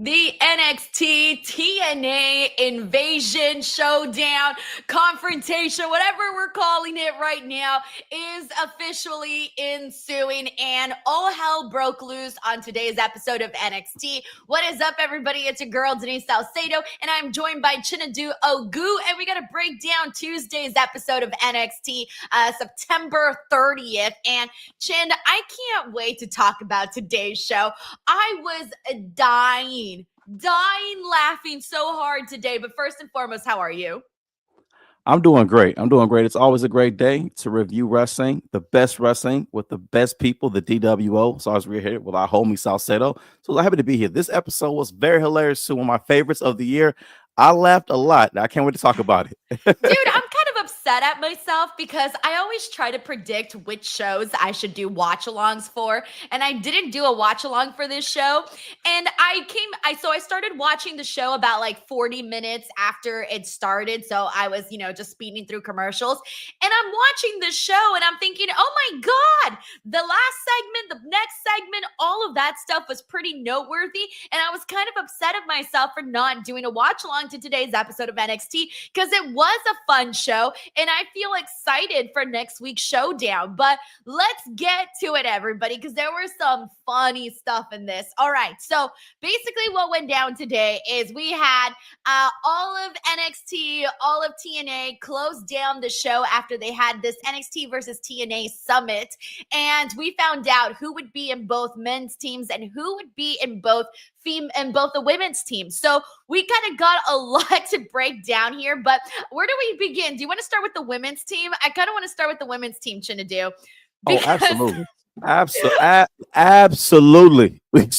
The NXT TNA Invasion Showdown Confrontation, whatever we're calling it right now, is officially ensuing, and all hell broke loose on today's episode of NXT. What is up, everybody? It's your girl, Denise Salcedo, and I'm joined by Chinedu Ogu, and we got to break down Tuesday's episode of NXT, September 30th. And Chin, I can't wait to talk about today's show. I was dying laughing so hard today. But first and foremost, how are you? I'm doing great. It's always a great day to review wrestling, the best wrestling with the best people, the DWO. So I was here with our homie Salcedo. So I'm happy to be here. This episode was very hilarious too. One of my favorites of the year. I laughed a lot. I can't wait to talk about it. Dude, I'm kind of upset at myself because I always try to predict which shows I should do watch-alongs for, and I didn't do a watch-along for this show. And I started watching the show about like 40 minutes after it started. So I was, just speeding through commercials, and I'm watching the show and I'm thinking, oh my God, the last segment, the next segment, all of that stuff was pretty noteworthy. And I was kind of upset at myself for not doing a watch-along to today's episode of NXT because it was a fun show and I feel excited for next week's showdown. But let's get to it, everybody, because there were some funny stuff in this. All right, so basically what went down today is we had all of NXT, all of TNA closed down the show after they had this NXT versus TNA summit, and we found out who would be in both men's teams and who would be in both the women's teams. So we kind of got a lot to break down here, but where do we begin? Do you want to start with the women's team? I kind of want to start with the women's team, Chinedu. Oh, absolutely. Absolutely. Because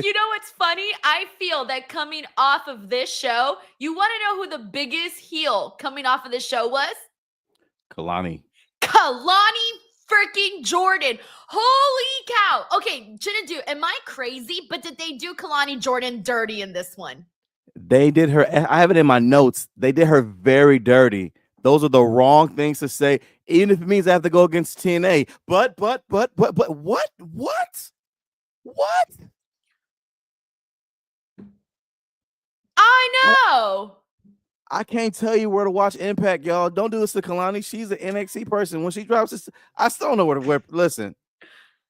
you know what's funny? I feel that coming off of this show, you want to know who the biggest heel coming off of this show was? Kalani freaking Jordynne. Holy cow. Okay, Chinedu, am I crazy? But did they do Jordynne dirty in this one? They did her. I have it in my notes. They did her very dirty. Those are the wrong things to say, even if it means I have to go against TNA. But what? I know. I can't tell you where to watch Impact, y'all. Don't do this to Kalani. She's an NXT person. When she drops this, I still don't know where. Listen,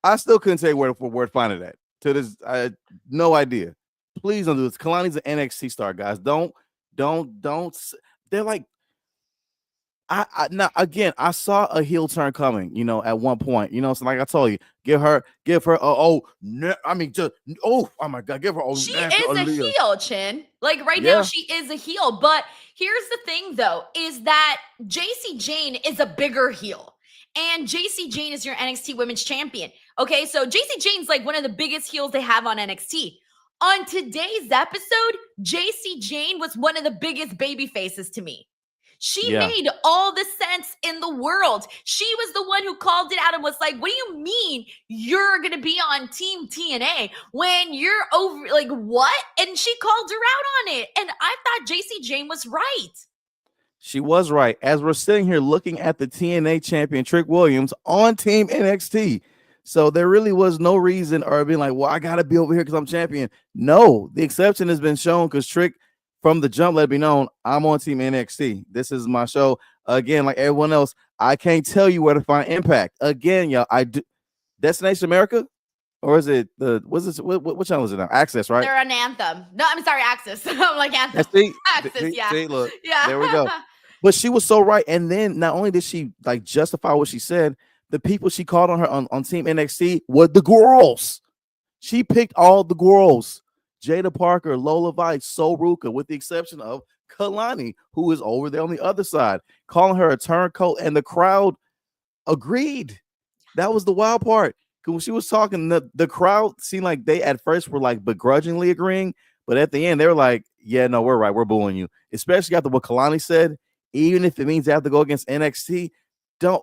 I still couldn't tell you where to find it at. To this, I had no idea. Please don't do this. Kalani's an NXT star, guys. Don't. They're like, I saw a heel turn coming, at one point, so like I told you, give her, oh my God, give her. She is a heel, Chin. Like right now, she is a heel. But here's the thing, though, is that JC Jane is a bigger heel. And JC Jane is your NXT Women's Champion. Okay, so JC Jane's like one of the biggest heels they have on NXT. On today's episode, JC Jane was one of the biggest baby faces to me. She made all the sense in the world. She was the one who called it out and was like, what do you mean you're going to be on Team TNA when you're over? Like, what? And she called her out on it. And I thought JC Jane was right. She was right. As we're sitting here looking at the TNA champion, Trick Williams, on Team NXT. So there really was no reason or being like, well, I got to be over here because I'm champion. No, the exception has been shown because Trick, from the jump, let it be known, I'm on Team NXT. This is my show. Again, like everyone else, I can't tell you where to find Impact. Again, y'all, I do. Destination America? Or is it what channel is it now? Access, right? They're on Anthem. No, I'm sorry, Access. I'm like Anthem. Access, yeah. See, look, yeah. There we go. But she was so right. And then not only did she like justify what she said, the people she called on her on Team NXT were the girls. She picked all the girls. Jada Parker, Lola Vice, Soruka, with the exception of Kalani, who is over there on the other side, calling her a turncoat, and the crowd agreed. That was the wild part. Because when she was talking, the crowd seemed like they at first were like begrudgingly agreeing, but at the end they were like, yeah, no, we're right. We're booing you. Especially after what Kalani said, even if it means they have to go against NXT, you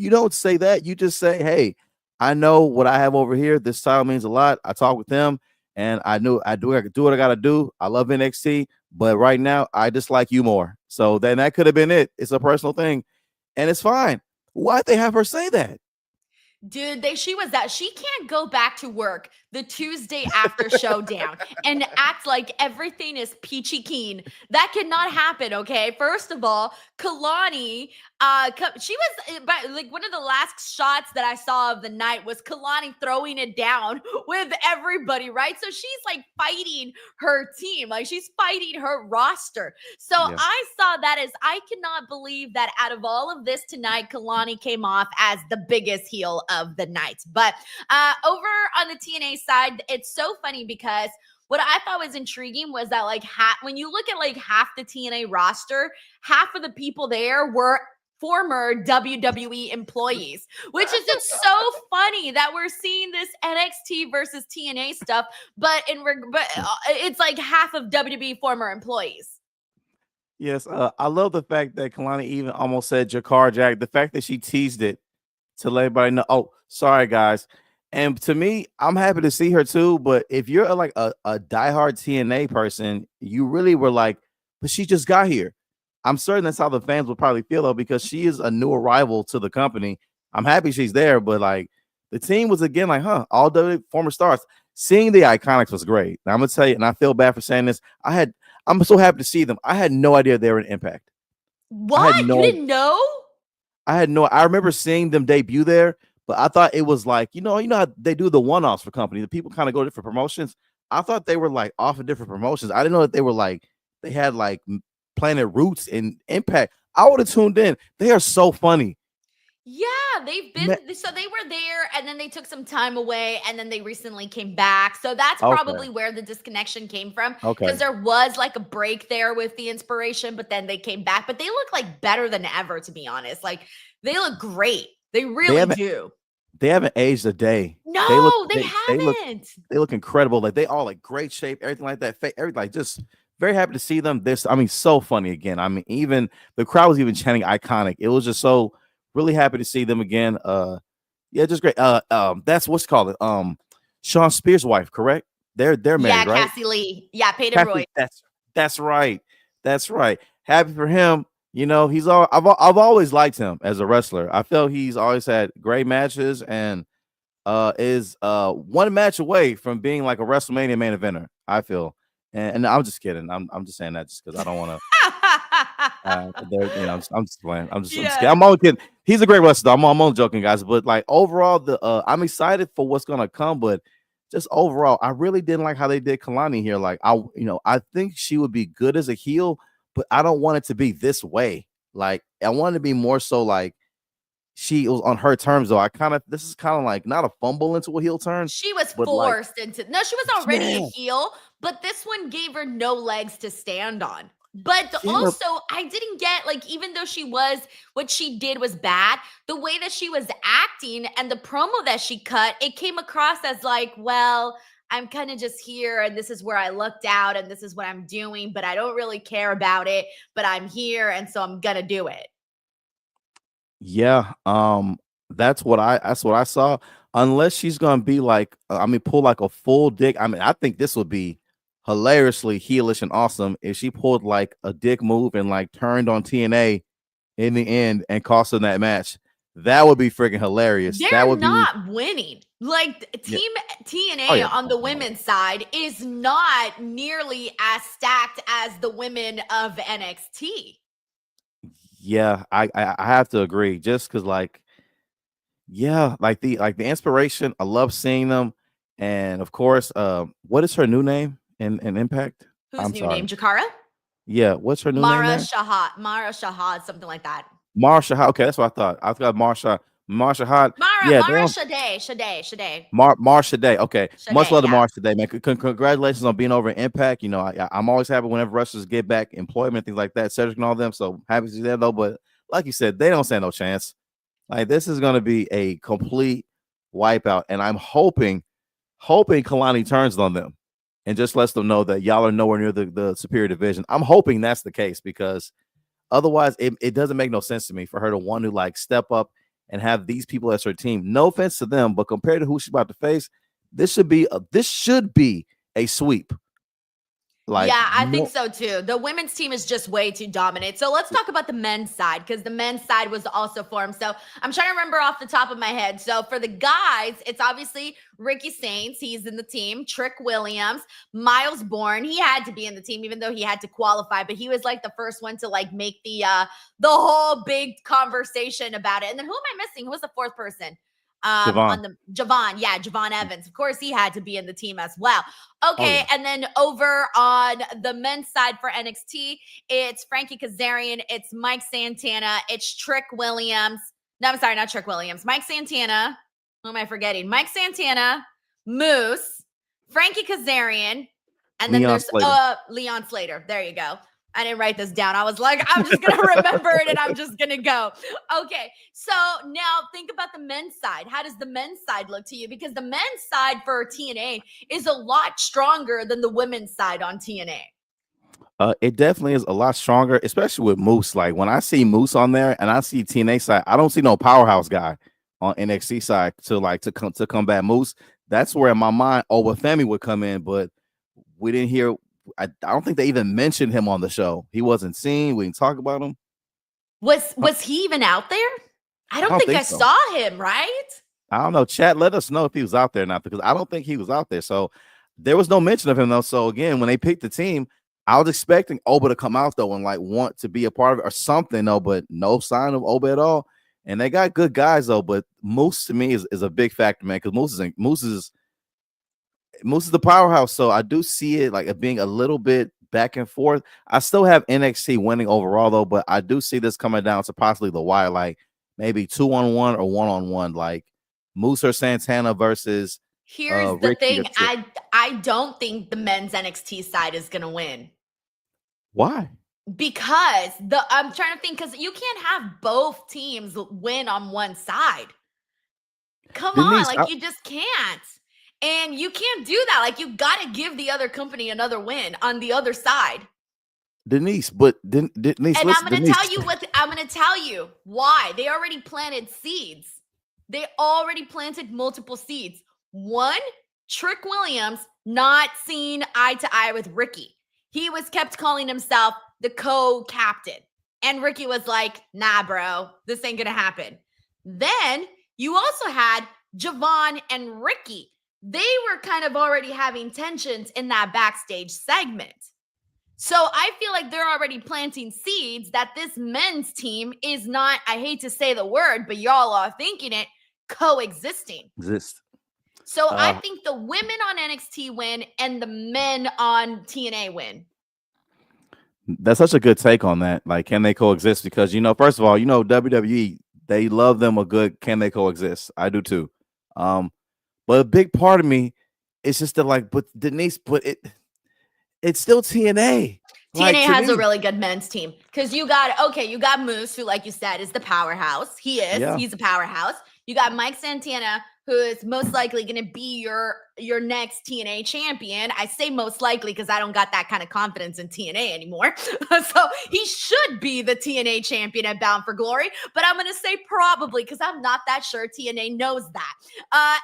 don't say that. You just say, hey, I know what I have over here. This title means a lot. I talk with them, and I do what I got to do. I love NXT, but right now I dislike you more. So then that could have been it. It's a personal thing, and it's fine. Why'd they have her say that? Dude, she can't go back to work the Tuesday after Showdown and act like everything is peachy keen. That cannot happen, okay? First of all, Kalani, she was like one of the last shots that I saw of the night was Kalani throwing it down with everybody, right? So she's like fighting her team, like she's fighting her roster. So Yeah. I saw that as I cannot believe that out of all of this tonight, Kalani came off as the biggest heel of the night. But over on the TNA side, it's so funny because what I thought was intriguing was that like when you look at like half the TNA roster, half of the people there were former WWE employees, which is just so funny that we're seeing this NXT versus TNA stuff, but it's like half of WWE former employees. Yes, I love the fact that Kalani even almost said Jakar Jack. The fact that she teased it to let everybody know. Oh, sorry guys. And to me, I'm happy to see her too. But if you're like a diehard TNA person, you really were like, but she just got here. I'm certain that's how the fans will probably feel though, because she is a new arrival to the company. I'm happy she's there, but like the team was again like, all the former stars. Seeing the Iconics was great. Now, I'm gonna tell you, and I feel bad for saying this. I'm so happy to see them. I had no idea they were an Impact. What? You didn't know? I remember seeing them debut there, but I thought it was like, you know how they do the one-offs for company. The people kind of go to different promotions. I thought they were like off of different promotions. I didn't know that they were like they had like Planet Roots and Impact. I would have tuned in. They are so funny. Yeah, so they were there and then they took some time away and then they recently came back. So that's probably where the disconnection came from. Because there was like a break there with the inspiration, but then they came back. But they look like better than ever, to be honest. Like they look great. They really do. They haven't aged a day. No, they haven't. They look incredible. Like they all like great shape, everything like that. Everything like just very happy to see them. So funny again. I mean, even the crowd was even chanting Iconic. It was just so really happy to see them again. Yeah, just great. That's what's called it. Sean Spears' wife, correct? They're married, right? Cassie Lee. Yeah, Peyton Roy. That's right. That's right. Happy for him. You know, I've always liked him as a wrestler. I feel he's always had great matches and is one match away from being like a WrestleMania main eventer, I feel. And I'm just kidding. I'm just saying that just because I don't want to. I'm just playing. I'm just kidding. I'm only kidding. He's a great wrestler. I'm only joking, guys. But like overall, I'm excited for what's gonna come. But just overall, I really didn't like how they did Kalani here. Like I think she would be good as a heel, but I don't want it to be this way. Like I want it to be more so like she was on her terms, though. This is kind of like not a fumble into a heel turn. She was forced into. No, she was already a heel, but this one gave her no legs to stand on. But also, I didn't get like, even though what she did was bad, the way that she was acting and the promo that she cut, it came across as like, well, I'm kind of just here and this is where I looked out and this is what I'm doing, but I don't really care about it, but I'm here and so I'm gonna do it. Yeah, that's what I saw. Unless she's gonna be like, pull like a full dick. I think this would be hilariously heelish and awesome if she pulled like a dick move and like turned on TNA in the end and cost them that match. That would be freaking hilarious. They're that would not winning. Like Team TNA on the women's side is not nearly as stacked as the women of NXT. Yeah, I have to agree. Just because like the inspiration. I love seeing them, and of course, what is her new name in Impact? Whose new name? Jakara? Yeah, what's her new name? Mara Shahad, something like that. Mara Shahad. Okay, that's what I thought. I thought Mara Shahad. Mara Shade. Mara Shade. Okay, Shade, much love to Mara Shade, man. Congratulations on being over in Impact. You know, I'm always happy whenever wrestlers get back employment, things like that. Cedric and all them. So happy to see that though. But like you said, they don't stand no chance. Like this is going to be a complete wipeout, and I'm hoping Kalani turns on them and just lets them know that y'all are nowhere near the superior division. I'm hoping that's the case because otherwise it doesn't make no sense to me for her to want to like step up and have these people as her team. No offense to them, but compared to who she's about to face, this should be a sweep. Like, Yeah, I think no, so too. The women's team is just way too dominant. So let's talk about the men's side because the men's side was also formed. So I'm trying to remember off the top of my head. So for the guys, it's obviously Ricky Saints. He's in the team. Trick Williams, Miles Bourne. He had to be in the team, even though he had to qualify. But he was like the first one to like make the whole big conversation about it. And then who am I missing? Who was the fourth person? Siobhan. On the Javon Evans. Of course, he had to be in the team as well. Oh, Okay, yeah. and then over on the men's side for NXT, it's Frankie Kazarian, it's Mike Santana, it's Trick Williams. No, I'm sorry, not Trick Williams. Mike Santana. Who am I forgetting? Mike Santana, Moose, Frankie Kazarian, and then Leon there's Slater. Leon Slater. There you go. I didn't write this down. I was like, I'm just going to remember it and I'm just going to go. Okay. So now think about the men's side. How does the men's side look to you? Because the men's side for TNA is a lot stronger than the women's side on TNA. It definitely is a lot stronger, especially with Moose. Like when I see Moose on there and I see TNA side, I don't see no powerhouse guy on NXT side to combat Moose. That's where in my mind Obafemi would come in, but we didn't hear. I don't think they even mentioned him on the show. He wasn't seen. We didn't talk about him. Was he even out there? I don't think I so. saw him, right? I don't know. Chat, let us know if he was out there or not, because I don't think he was out there. So there was no mention of him though. So again, when they picked the team, I was expecting Oba to come out though and like want to be a part of it or something though, but no sign of Oba at all. And they got good guys though, but Moose to me is a big factor, man, because Moose is the powerhouse. So I do see it like it being a little bit back and forth. I still have NXT winning overall though, but I do see this coming down to possibly the wire, like maybe 2-on-1 or 1-on-1, like Moose or Santana versus Here's the Ricky or thing. Trick. I don't think the men's NXT side is going to win. Why? Because I'm trying to think, because you can't have both teams win on one side. Come Denise, on, like you just can't. And you can't do that. Like you got to give the other company another win on the other side. Denise, but Denise, and listen, I'm going to tell you I'm going to tell you why. They already planted seeds. They already planted multiple seeds. One, Trick Williams not seen eye to eye with Ricky. He was kept calling himself the co-captain. And Ricky was like, nah, bro, this ain't going to happen. Then you also had Javon and Ricky. They were kind of already having tensions in that backstage segment. So I feel like they're already planting seeds that this men's team is not, I hate to say the word, but y'all are thinking it, coexisting. So I think the women on NXT win and the men on TNA win. That's such a good take on that. Like, can they coexist? Because, first of all, WWE, they love them a good, can they coexist? I do too. But a big part of me is just that, like, but Denise, but it's still TNA. TNA has a really good men's team because you got Moose, who, like you said, is the powerhouse. He is. Yeah. He's a powerhouse. You got Mike Santana, who is most likely going to be your next TNA champion. I say most likely because I don't got that kind of confidence in TNA anymore. So he should be the TNA champion at Bound for Glory, but I'm going to say probably because I'm not that sure TNA knows that.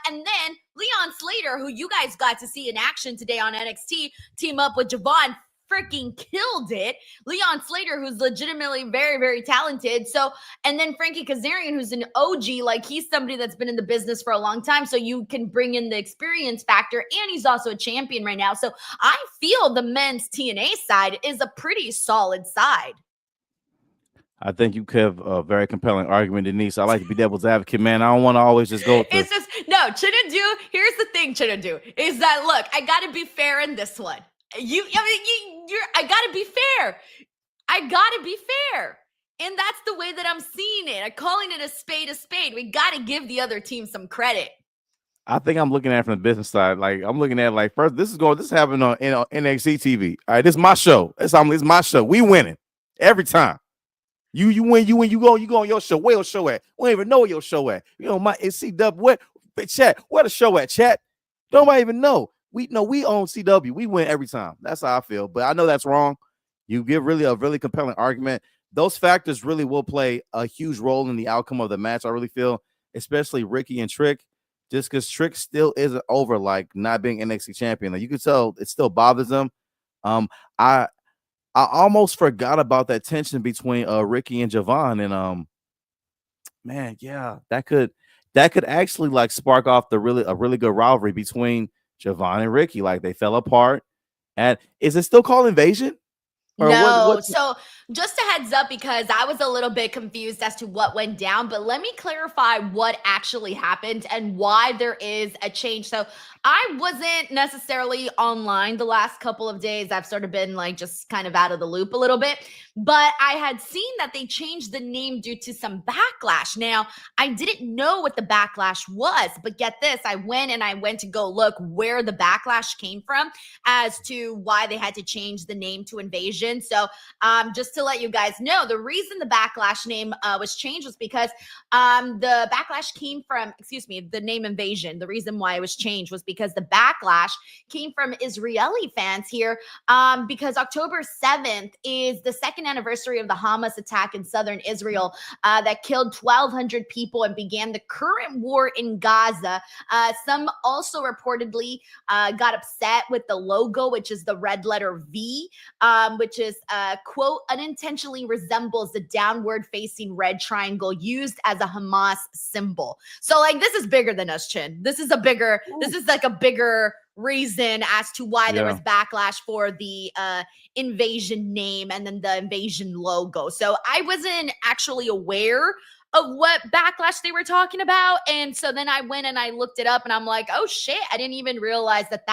And then Leon Slater, who you guys got to see in action today on NXT, team up with Javon, freaking killed it. Leon Slater, who's legitimately very, very talented. So, and then Frankie Kazarian, who's an OG, like he's somebody that's been in the business for a long time. So you can bring in the experience factor, and he's also a champion right now. So I feel the men's TNA side is a pretty solid side. I think you have a very compelling argument, Denise. I like to be devil's advocate, man. I don't want to always just go with It's just, no, Chinedu, here's the thing, Chinedu, is that, look, I got to be fair in this one. I gotta be fair. I gotta be fair. And that's the way that I'm seeing it. I'm calling it a spade a spade. We gotta give the other team some credit. I think I'm looking at it from the business side. Like I'm looking at it like first, this is happening on NXT TV. All right, this is my show. It's my show. We winning every time. You win, you go on your show. Where your show at? We don't even know where your show at. My CW. Where the show at, chat? Nobody even know. We own CW. We win every time. That's how I feel. But I know that's wrong. You give a really compelling argument. Those factors really will play a huge role in the outcome of the match. I really feel, especially Ricky and Trick, just because Trick still isn't over, like not being NXT champion. Like, you can tell it still bothers them. I I almost forgot about that tension between Ricky and Javon, and man, yeah, that could actually like spark off a really good rivalry between Javon and Ricky. Like they fell apart. And is it still called Invasion? Or No. what So, just a heads up because I was a little bit confused as to what went down, but let me clarify what actually happened and why there is a change. So, I wasn't necessarily online the last couple of days. I've sort of been like just kind of out of the loop a little bit, but I had seen that they changed the name due to some backlash. Now, I didn't know what the backlash was, but get this, I went to go look where the backlash came from as to why they had to change the name to Invasion. So, just to let you guys know, the reason the backlash name was changed was because the backlash came from, excuse me, the name Invasion. The reason why it was changed was because the backlash came from Israeli fans here because October 7th is the second anniversary of the Hamas attack in southern Israel that killed 1,200 people and began the current war in Gaza. Some also reportedly got upset with the logo, which is the red letter V, which is, quote, unintentionally resembles the downward facing red triangle used as a Hamas symbol. So, like, this is bigger than us, Chin. This is like a bigger reason as to why there was backlash for the Invasion name and then the Invasion logo. So I wasn't actually aware of what backlash they were talking about. And so then I went and I looked it up and I'm like, oh shit, I didn't even realize that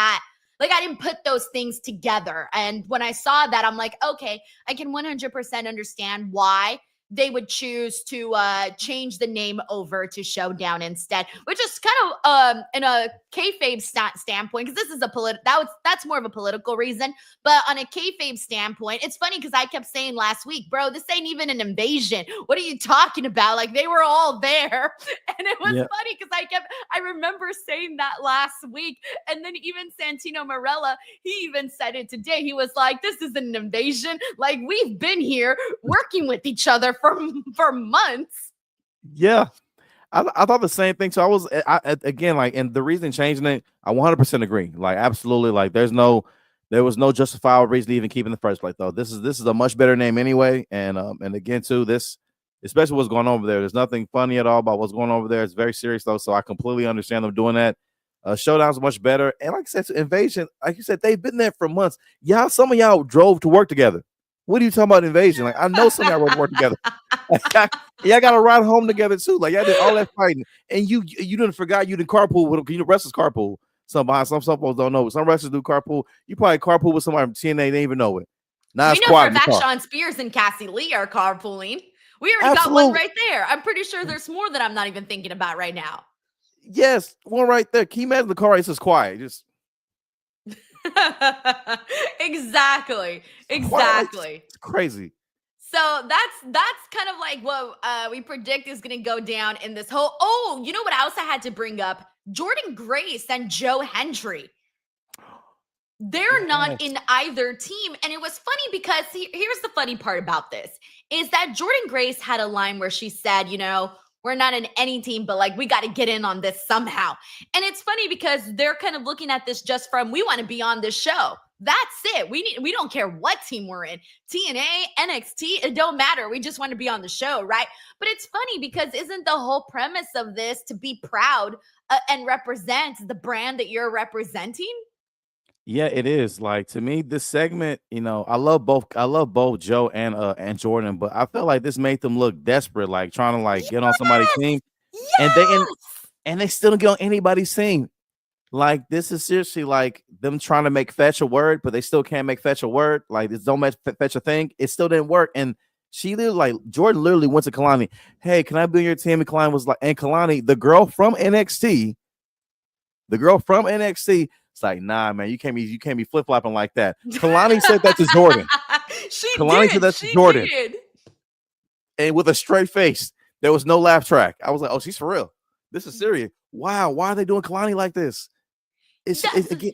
like I didn't put those things together. And when I saw that, I'm like, okay, I can 100% understand why they would choose to change the name over to Showdown instead, which is kind of in a kayfabe standpoint, because this is that's more of a political reason. But on a kayfabe standpoint, it's funny because I kept saying last week, bro, this ain't even an invasion. What are you talking about? Like they were all there, and it was funny because I remember saying that last week, and then even Santino Marella, he even said it today. He was like, "This isn't an invasion. Like we've been here working with each other for months." Yeah, I thought the same thing. So again, like, and the reason changing it, I 100% agree. Like, absolutely, like, there was no justifiable reason to even keep it in the first place. Though this is a much better name anyway. And again, too, this, especially what's going on over there. There's nothing funny at all about what's going on over there. It's very serious though, so I completely understand them doing that. Showdown's much better, and like I said, Invasion, like you said, they've been there for months. Y'all, some of y'all drove to work together. What are you talking about Invasion? Like, I know some of y'all rode to work together. Y'all got to ride home together too. Like y'all did all that fighting, and you didn't forgot you did carpool with them. You wrestlers carpool. Some folks don't know. Some wrestlers do carpool. You probably carpool with somebody from TNA. They didn't even know it. Now We it's know for quiet a in the fact car. Sean Spears and Cassie Lee are carpooling. We already got Absolutely. one right there. I'm pretty sure there's more that I'm not even thinking about right now. Yes, one right there. Can you imagine the car race is quiet? Just exactly. quiet, like, Exactly. it's crazy. So that's kind of like what we predict is going to go down in this whole. Oh, you know what else I had to bring up? Jordynne Grace and Joe Hendry. They're not Yes. in either team. And it was funny because here's the funny part about this is that Jordynne Grace had a line where she said, you know, we're not in any team, but like we got to get in on this somehow. And it's funny because they're kind of looking at this just from we want to be on this show. That's it. We don't care what team we're in. TNA, NXT, it don't matter. We just want to be on the show, right? But it's funny because isn't the whole premise of this to be proud and represent the brand that you're representing? Yeah, it is. Like, to me, this segment, I love both. I love both Joe and Jordynne, but I felt like this made them look desperate, like trying to like get on somebody's team, and they and, Yes. and they still don't get on anybody's team. Like, this is seriously like them trying to make fetch a word, but they still can't make fetch a word. Like, this don't make fetch a thing. It still didn't work. And she literally, like, Jordan literally went to Kalani. Hey, can I be on your team? And Kalani was like, and Kalani, the girl from NXT, it's like, nah, man, you can't be flip flopping like that. Kalani said that to Jordynne. Kalani said that to Jordynne, Did. and with a straight face. There was no laugh track. I was like, oh, she's for real. This is serious. Wow, why are they doing Kalani like this? It's again.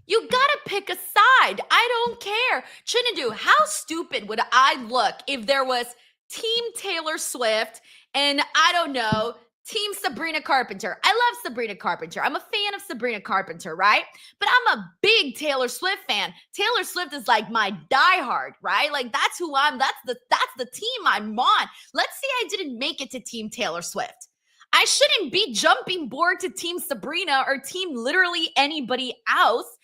You gotta pick a side. I don't care. Chinedu, how stupid would I look if there was Team Taylor Swift and I don't know, Team Sabrina Carpenter. I love Sabrina Carpenter. I'm a fan of Sabrina Carpenter, right? But I'm a big Taylor Swift fan. Taylor Swift is like my diehard, right? Like that's who I'm. That's the team I'm on. Let's say I didn't make it to Team Taylor Swift. I shouldn't be jumping board to Team Sabrina or Team literally anybody else.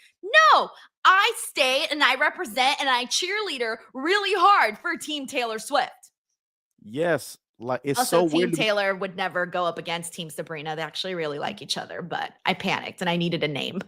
No, I stay and I represent and I cheerleader really hard for Team Taylor Swift. Yes, like it's Also, so Team weird. Taylor would never go up against Team Sabrina. They actually really like each other, but I panicked and I needed a name.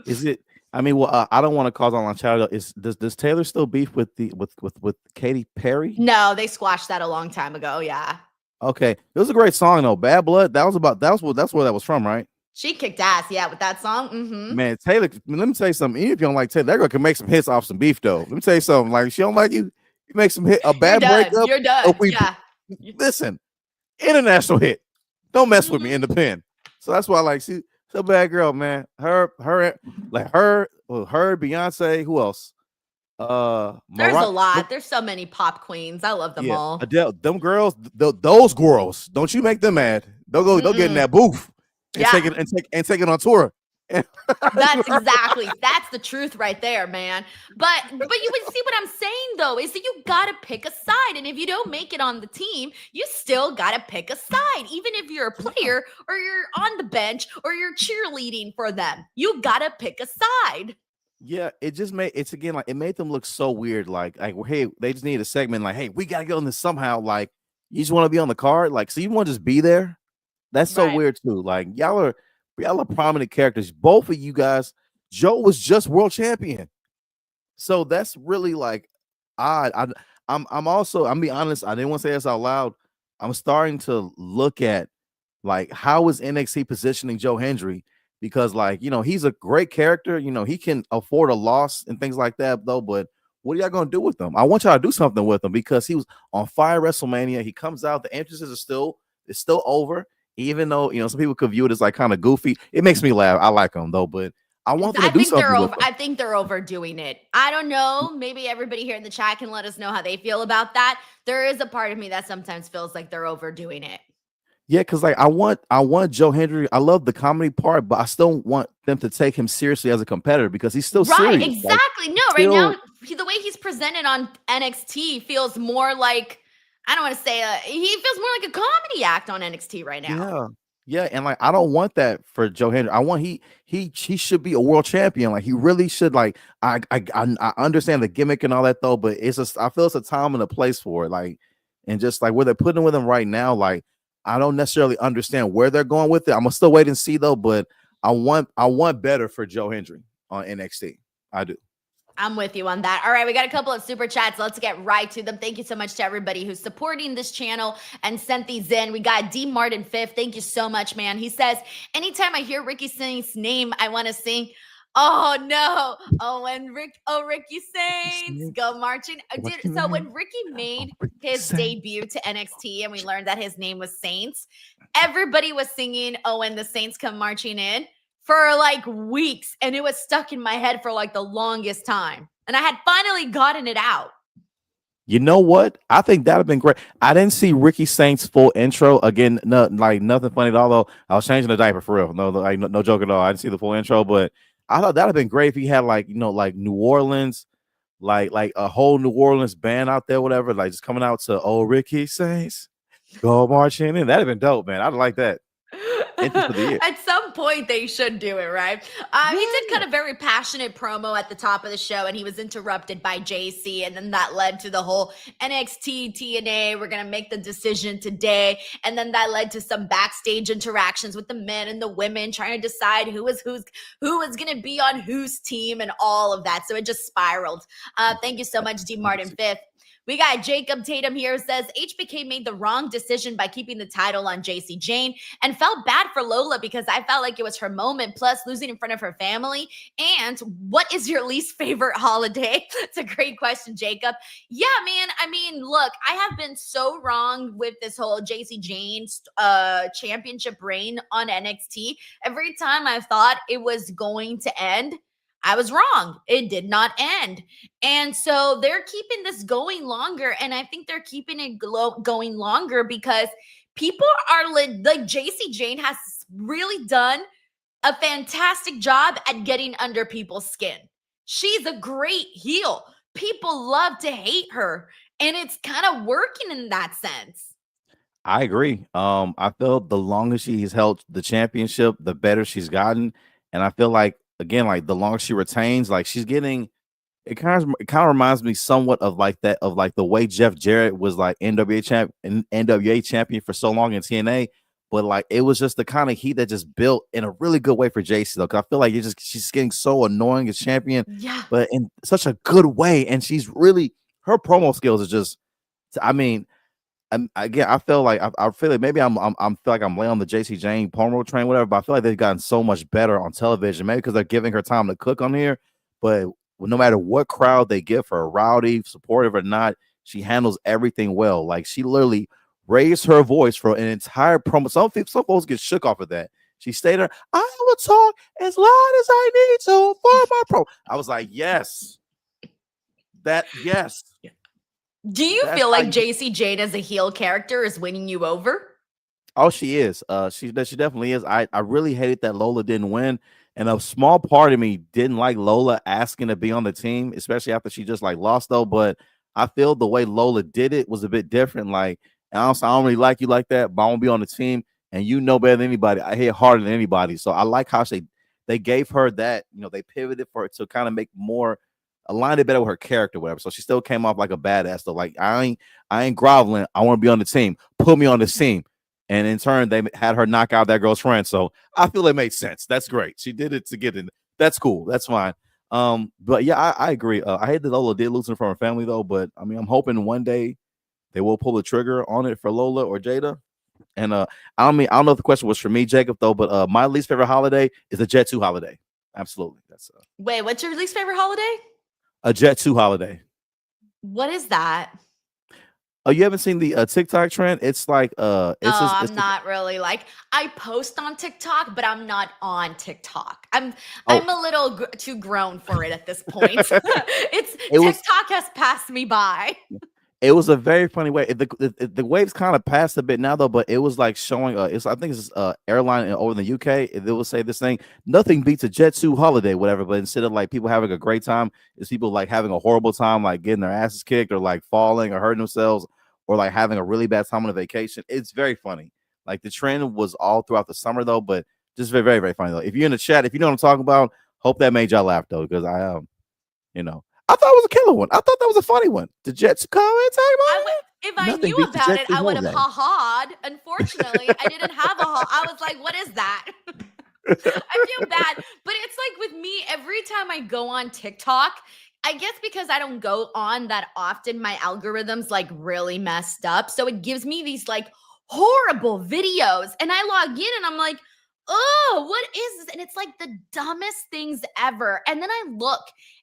Is it? I mean, well, I don't want to cause online chatter. Is does Taylor still beef with the with Katy Perry? No, they squashed that a long time ago. Yeah. Okay, it was a great song though. Bad Blood. That's where that was from, right? She kicked ass, yeah, with that song. Mm-hmm. Man, Taylor. Let me tell you something. Even if you don't like Taylor, that girl can make some hits off some beef though. Let me tell you something. Like she don't like you, you make some hit a You're bad done. breakup. You're done. We Yeah. listen, international hit. Don't mess with me in the pen. So that's why, like, she's a bad girl, man. Her, Beyonce. Who else? There's a lot. There's so many pop queens. I love them all. Adele. Them girls. Those girls. Don't you make them mad? They'll get in that booth and take it on tour. That's the truth right there, man. But you would see what I'm saying though, is that you gotta pick a side. And if you don't make it on the team, you still gotta pick a side. Even if you're a player or you're on the bench or you're cheerleading for them, you gotta pick a side. Yeah, it made them look so weird. Like, hey, they just need a segment. Like, hey, we gotta get on this somehow. Like, you just want to be on the card. Like, so you want to just be there? That's so weird too. Like, y'all are prominent characters. Both of you guys. Joe was just world champion, so that's really like odd. I'm be honest. I didn't want to say this out loud. I'm starting to look at like how is NXT positioning Joe Hendry, because like he's a great character. He can afford a loss and things like that though. But what are y'all gonna do with him? I want y'all to do something with him because he was on fire WrestleMania. He comes out. The entrances it's still over. Even though some people could view it as like kind of goofy, it makes me laugh. I like them though, but I want them to do something. I think they're overdoing it. I don't know. Maybe everybody here in the chat can let us know how they feel about that. There is a part of me that sometimes feels like they're overdoing it. Yeah, because like I want Joe Hendry. I love the comedy part, but I still want them to take him seriously as a competitor because he's still serious. Right, exactly. Like, right now the way he's presented on NXT feels more like. I don't want to say he feels more like a comedy act on NXT right now. Yeah, and like I don't want that for Joe Hendry. I want he should be a world champion. Like he really should. Like I understand the gimmick and all that though, but I feel it's a time and a place for it. Like, and just like where they're putting with him right now, like I don't necessarily understand where they're going with it. I'm gonna still wait and see though, but I want better for Joe Hendry on NXT. I do. I'm with you on that. All right, we got a couple of super chats. Let's get right to them. Thank you so much to everybody who's supporting this channel and sent these in. We got D. Martin 5th. Thank you so much, man. He says, anytime I hear Ricky Saints' name, I want to sing, oh no, Ricky Saints, go marching. So when Ricky made his debut to NXT and we learned that his name was Saints, everybody was singing, oh, when the Saints come marching in, for like weeks, and it was stuck in my head for like the longest time. And I had finally gotten it out. You know what? I think that'd have been great. I didn't see Ricky Saints' full intro. Again, like nothing funny at all. Though I was changing the diaper for real. No joke at all. I didn't see the full intro, but I thought that'd have been great if he had like like New Orleans, like a whole New Orleans band out there, whatever, like just coming out to "Oh Ricky Saints, go marching in." That'd have been dope, man. I'd like that. At some point they should do it, right? He did kind of very passionate promo at the top of the show, and he was interrupted by JC, and then that led to the whole NXT TNA, we're gonna make the decision today, and then that led to some backstage interactions with the men and the women trying to decide who was gonna be on whose team and all of that. So it just spiraled. Thank you so much, D. Martin 5th. We got Jacob Tatum here, says HBK made the wrong decision by keeping the title on JC Jane and felt bad for Lola because I felt like it was her moment, plus losing in front of her family. And what is your least favorite holiday? It's a great question, Jacob. Yeah, man. I mean, look, I have been so wrong with this whole JC Jane's championship reign on NXT. Every time I thought it was going to end, I was wrong. It did not end. And so they're keeping this going longer. And I think they're keeping it going longer because people are like JC Jane has really done a fantastic job at getting under people's skin. She's a great heel. People love to hate her, and it's kind of working in that sense. I agree. I feel the longer she's held the championship, the better she's gotten. And I feel like again, like the longer she retains, like she's getting it kind of reminds me somewhat of like that of like the way Jeff Jarrett was like NWA champion for so long in TNA, but like it was just the kind of heat that just built in a really good way for JC though. Cause I feel like she's getting so annoying as champion, Yeah. but in such a good way. And she's really her promo skills are just I mean, again, I feel like maybe I feel like I'm laying on the JC Jane promo train, whatever. But I feel like they've gotten so much better on television, maybe because they're giving her time to cook on here. But no matter what crowd they give her, rowdy, supportive or not, she handles everything well. Like she literally raised her voice for an entire promo. Some folks get shook off of that. She stayed there. I will talk as loud as I need to for my promo. I was like, yes, yes. Do you That's feel like how JC Jane as a heel character is winning you over? Oh, she is. She definitely is. I really hated that Lola didn't win, and a small part of me didn't like Lola asking to be on the team, especially after she just like lost though. But I feel the way Lola did it was a bit different. Like, and honestly, I don't really like you like that, but I want to be on the team, and you know better than anybody. I hit harder than anybody, so I like how they gave her that. You know, they pivoted for it to kind of make more aligned it better with her character, whatever. So she still came off like a badass though. Like I ain't groveling. I want to be on the team. Put me on this team. And in turn, they had her knock out that girl's friend. So I feel it made sense. That's great. She did it to get in. That's cool. That's fine. But yeah, I agree. I hate that Lola did lose it from her family though. But I mean, I'm hoping one day they will pull the trigger on it for Lola or Jada. And I don't know if the question was for me, Jacob, though, but my least favorite holiday is a Jet 2 holiday. Absolutely. That's Wait, what's your least favorite holiday? a Jet 2 holiday. What is that? Oh, you haven't seen the TikTok trend? It's like it's Oh, just I'm not really like I post on TikTok, but I'm not on TikTok. I'm oh a little too grown for it at this point. It's it was TikTok has passed me by. It was a very funny way. The waves kind of passed a bit now though, but it was like showing. It's I think it's airline over in the UK. They will say this thing: nothing beats a Jet 2 holiday, whatever. But instead of like people having a great time, it's people like having a horrible time, like getting their asses kicked, or like falling, or hurting themselves, or like having a really bad time on a vacation. It's very funny. Like the trend was all throughout the summer though, but just very very very funny though. If you're in the chat, if you know what I'm talking about, hope that made y'all laugh though, because you know. I thought it was a killer one. I thought that was a funny one. The Jets come and talk about it. If I Nothing knew beats the about Jets it, to I would have holiday. ha-ha'd. Unfortunately, I didn't have a ha. I was like, what is that? I feel bad. But it's like with me, every time I go on TikTok, I guess because I don't go on that often, my algorithm's like really messed up. So it gives me these like horrible videos. And I log in and I'm like, oh, what is this? And it's like the dumbest things ever. And then I look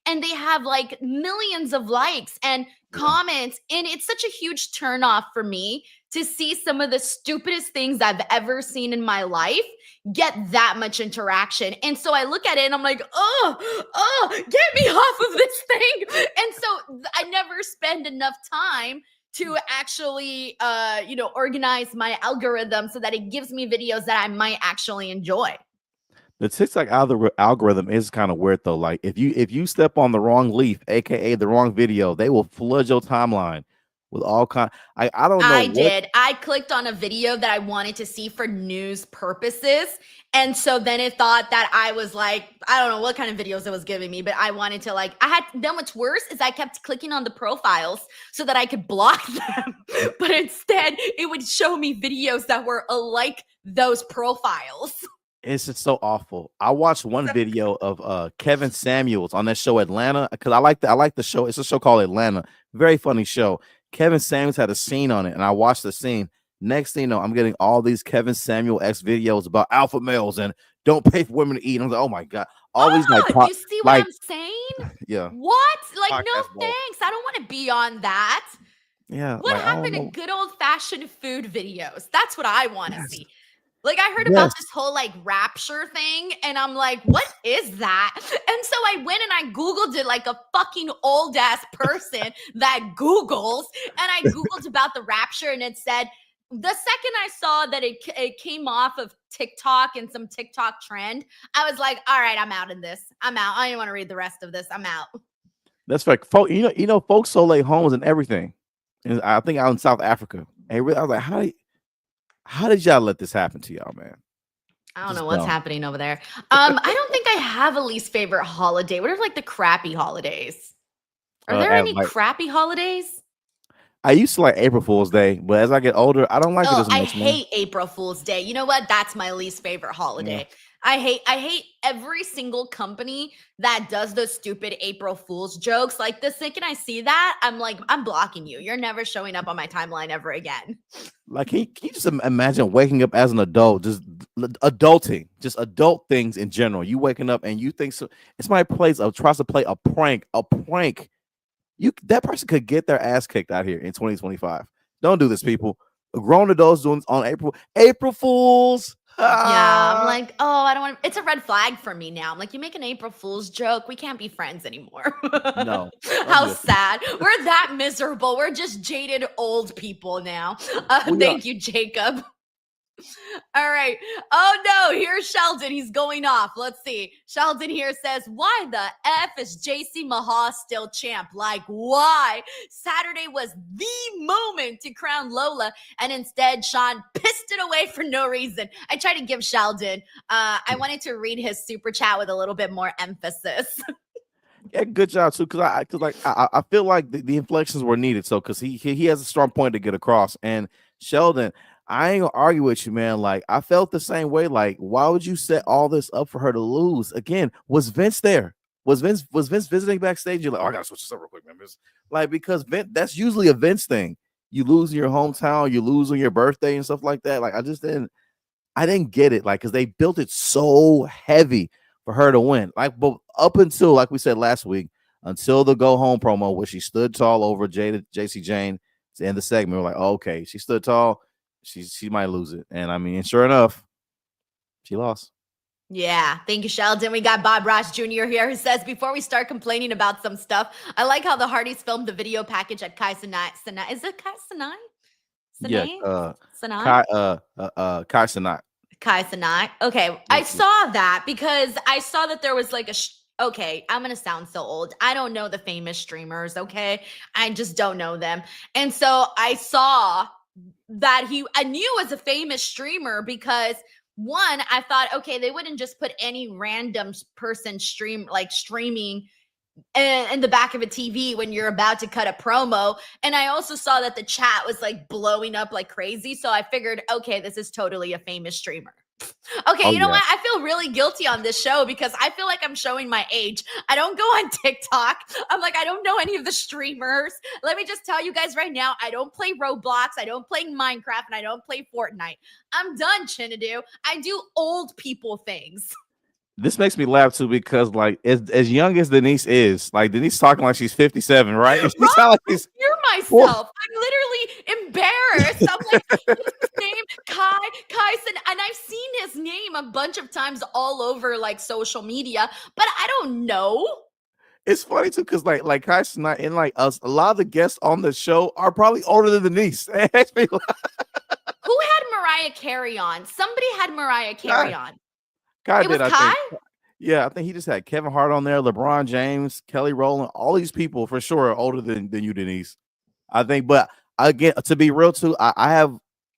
and they have like millions of likes and comments. And it's such a huge turnoff for me to see some of the stupidest things I've ever seen in my life get that much interaction. And so I look at it and I'm like, oh, get me off of this thing. And so I never spend enough time to actually organize my algorithm so that it gives me videos that I might actually enjoy. The TikTok algorithm is kind of weird though. Like if you step on the wrong leaf, aka the wrong video, they will flood your timeline with all kind. I don't know I what. did. I clicked on a video that I wanted to see for news purposes. And so then it thought that I was like, I don't know what kind of videos it was giving me, but I wanted to then what's worse is I kept clicking on the profiles so that I could block them. But instead it would show me videos that were alike those profiles. It's just so awful. I watched one video of Kevin Samuels on that show Atlanta because I like the show. It's a show called Atlanta. Very funny show. Kevin Samuels had a scene on it, and I watched the scene. Next thing you know, I'm getting all these Kevin Samuel X videos about alpha males and don't pay for women to eat. And I'm like, oh my god, all these you see what I'm saying? yeah. What? Like, no Podcast ball. thanks. I don't want to be on that. Yeah. What like, happened to good old fashioned food videos? That's what I want to see. Like I heard about this whole like rapture thing and I'm like, what is that? And so I went and I Googled it like a fucking old ass person that Googles and I Googled about the rapture and it said the second I saw that it came off of TikTok and some TikTok trend, I was like, all right, I'm out in this. I'm out. I don't want to read the rest of this. I'm out. That's like folk, folks sold their homes and everything. And I think out in South Africa. And I was like, how did y'all let this happen to y'all, man? I don't Just know what's dumb. happening over there. I don't think I have a least favorite holiday. What are like the crappy holidays? Are there any crappy holidays? I used to like April Fool's Day, but as I get older, I don't like it Oh, as I much, man. hate April Fool's Day. You know what? That's my least favorite holiday. Yeah. I hate every single company that does those stupid April Fool's jokes. Like the second I see that, I'm like, I'm blocking you. You're never showing up on my timeline ever again. Like, can you just imagine waking up as an adult, just adulting, just adult things in general? You waking up and you think so. It's my place of tries to play a prank. That person could get their ass kicked out here in 2025. Don't do this, people. Grown adults doing on April Fools. Yeah, I'm like, oh, I don't want. It's a red flag for me now. I'm like, you make an April Fool's joke, we can't be friends anymore. No. How sad. We're that miserable. We're just jaded old people now. Thank you, Jacob. All right. Oh no, here's Sheldon. He's going off. Let's see. Sheldon here says, why the F is JC Mahal still champ? Like, why? Saturday was the moment to crown Lola, and instead Sean pissed it away for no reason. I tried to give Sheldon. I wanted to read his super chat with a little bit more emphasis. Yeah, good job too. Because I feel like the inflections were needed. So because he has a strong point to get across. And Sheldon, I ain't gonna argue with you, man. Like I felt the same way. Like, why would you set all this up for her to lose? Again, was Vince there? Was Vince visiting backstage? You're like, oh, I gotta switch this up real quick, man. Like because Vince, that's usually a Vince thing. You lose in your hometown, you lose on your birthday and stuff like that. Like I didn't get it. Like because they built it so heavy for her to win. Like, but up until like we said last week, until the go home promo where she stood tall over JC Jane to end the segment, we're like, oh, okay, she stood tall. She might lose it. And I mean, sure enough, she lost. Yeah, thank you, Sheldon. We got Bob Ross Jr. here who says, before we start complaining about some stuff, I like how the Hardys filmed the video package at Kai Sinai. Is it Kai Sinai? Yeah, Sinai? Kai Sinai. Kai Sinai. Okay, I saw that because I saw that there was like okay, I'm gonna sound so old. I don't know the famous streamers, okay? I just don't know them. And so I saw that I knew as a famous streamer because one, I thought, okay, they wouldn't just put any random person streaming in the back of a TV when you're about to cut a promo. And I also saw that the chat was like blowing up like crazy. So I figured, okay, this is totally a famous streamer. Okay, you know what? I feel really guilty on this show because I feel like I'm showing my age. I don't go on TikTok. I'm like, I don't know any of the streamers. Let me just tell you guys right now, I don't play Roblox, I don't play Minecraft, and I don't play Fortnite. I'm done, Chinedu. I do old people things. This makes me laugh too because like as young as Denise is, like Denise talking like she's 57, right? She Rob, like hear myself. I'm literally embarrassed. I'm like, what's his name? Kaisen, and I've seen his name a bunch of times all over like social media, but I don't know. It's funny too because like Kaisen and like us, a lot of the guests on the show are probably older than Denise. Who had Mariah Carey on? Somebody had Mariah Carey on. Kai did, I think. Yeah, I think he just had Kevin Hart on there, LeBron James, Kelly Rowland, all these people for sure are older than you, Denise. I think, but again, to be real too, I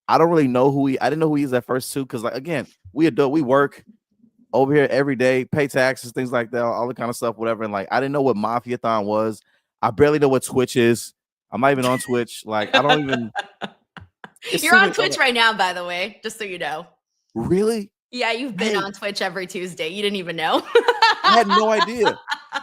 don't really know I didn't know who he is at first too, because like again, we work over here every day, pay taxes, things like that, all the kind of stuff, whatever. And like I didn't know what Mafiathon was. I barely know what Twitch is. I'm not even on Twitch. Like I don't even. You're on Twitch right now, by the way, just so you know. Really? Yeah, you've been on Twitch every Tuesday. You didn't even know. I had no idea.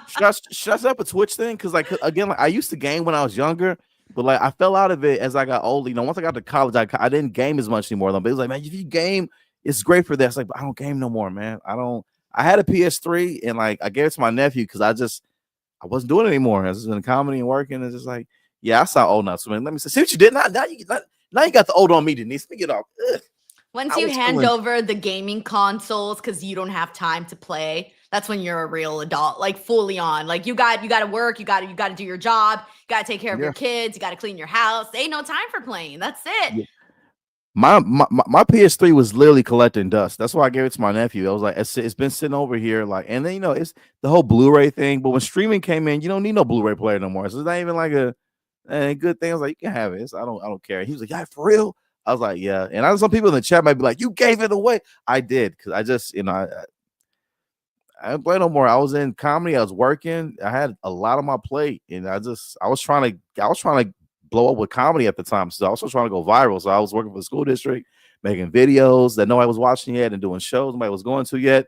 Should I set up a Twitch thing? Because like again, like I used to game when I was younger, but like I fell out of it as I got older. You know, once I got to college, I didn't game as much anymore. But it was like, man, if you game, it's great for this. Like, but I don't game no more, man. I had a PS3 and like I gave it to my nephew because I wasn't doing it anymore. I was in comedy and working. It's just like, yeah, I saw old now. So man, let me see what you did. Now you got the old on me, Denise. Let me get off. Ugh. Once you hand over the gaming consoles because you don't have time to play, that's when you're a real adult, like fully on. Like you got to work, you got to do your job, you got to take care of your kids, you got to clean your house. Ain't no time for playing. That's it. My PS3 was literally collecting dust. That's why I gave it to my nephew. I was like, it's been sitting over here, like, and then it's the whole Blu-ray thing. But when streaming came in, you don't need no Blu-ray player no more. So it's not even like a good thing. I was like, you can have it. I don't care. He was like, yeah, for real. I was like, yeah. And I know some people in the chat might be like, you gave it away. I did because I just I didn't play no more. I was in comedy. I was working. I had a lot on my plate, and I was trying to blow up with comedy at the time. So I was also trying to go viral. So I was working for the school district, making videos that nobody was watching yet, and doing shows nobody was going to yet.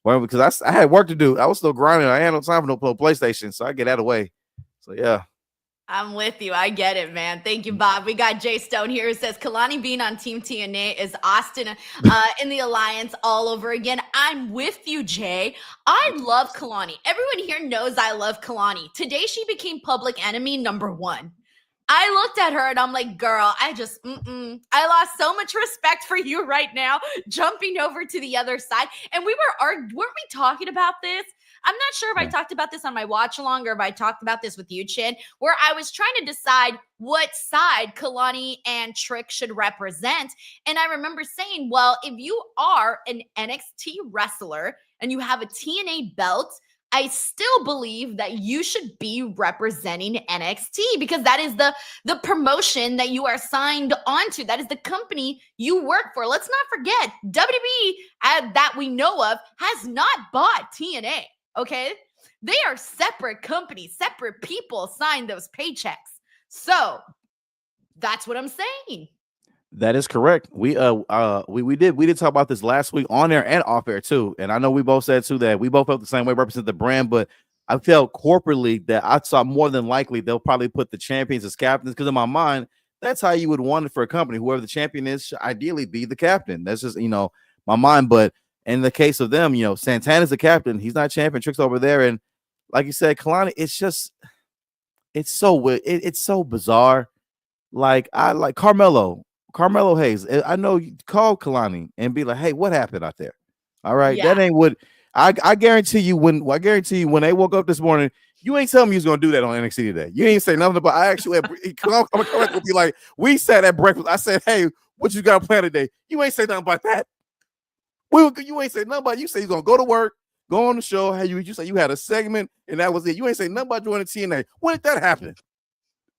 Well, because I had work to do. I was still grinding. I had no time for no PlayStation, so I get out of the way. So yeah. I'm with you. I get it, man. Thank you, Bob. We got Jay Stone here who says Kalani being on Team TNA is Austin in the Alliance all over again. I'm with you, Jay. I love Kalani. Everyone here knows I love Kalani. Today, she became public enemy number one. I looked at her and I'm like, girl, I lost so much respect for you right now, jumping over to the other side. And weren't we talking about this? I'm not sure if I talked about this on my watch along or if I talked about this with you, Chin, where I was trying to decide what side Kalani and Trick should represent. And I remember saying, well, if you are an NXT wrestler and you have a TNA belt, I still believe that you should be representing NXT because that is the promotion that you are signed onto. That is the company you work for. Let's not forget, WWE, that we know of, has not bought TNA. Okay, they are separate companies, separate people sign those paychecks. So that's what I'm saying. That is correct. We did talk about this last week on air and off air too. And I know we both said too that we both felt the same way, represent the brand, but I felt corporately that I saw more than likely they'll probably put the champions as captains because in my mind, that's how you would want it for a company. Whoever the champion is should ideally be the captain. That's just my mind. But in the case of them, Santana's the captain. He's not champion. Trick's over there, and like you said, Kalani, it's so weird. It's so bizarre. Like I like Carmelo Hayes. I know you call Kalani and be like, hey, what happened out there? All right. Yeah. That ain't what I guarantee you when they woke up this morning, you ain't telling me he's gonna do that on NXT today. You ain't say nothing about I actually I'm gonna be like, we sat at breakfast. I said, hey, what you got planned today? You ain't say nothing about that. You ain't say nothing about you say you're gonna go to work, go on the show. Hey, you say you had a segment and that was it. You ain't say nothing about joining TNA. When did that happen?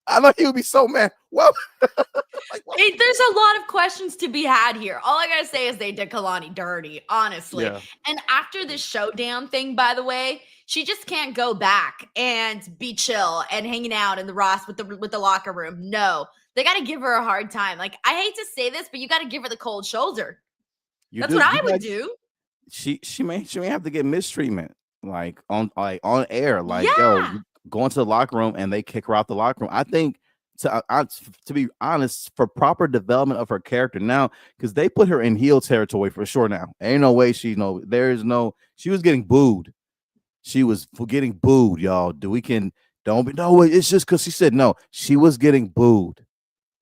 I know he would be so mad. Well, Hey, there's a lot of questions to be had here. All I gotta say is they did Kalani dirty, honestly. Yeah. And after this Showdown thing, by the way, she just can't go back and be chill and hanging out in the Ross with the locker room. No, they got to give her a hard time. Like I hate to say this, but you got to give her the cold shoulder. That's what I would do. She may have to get mistreatment like on air. Like Yeah. you go into the locker room and they kick her out the locker room. I think to be honest, for proper development of her character now, because they put her in heel territory for sure now. Ain't no way she was getting booed. She was getting booed, y'all. It's just because she said no. She was getting booed.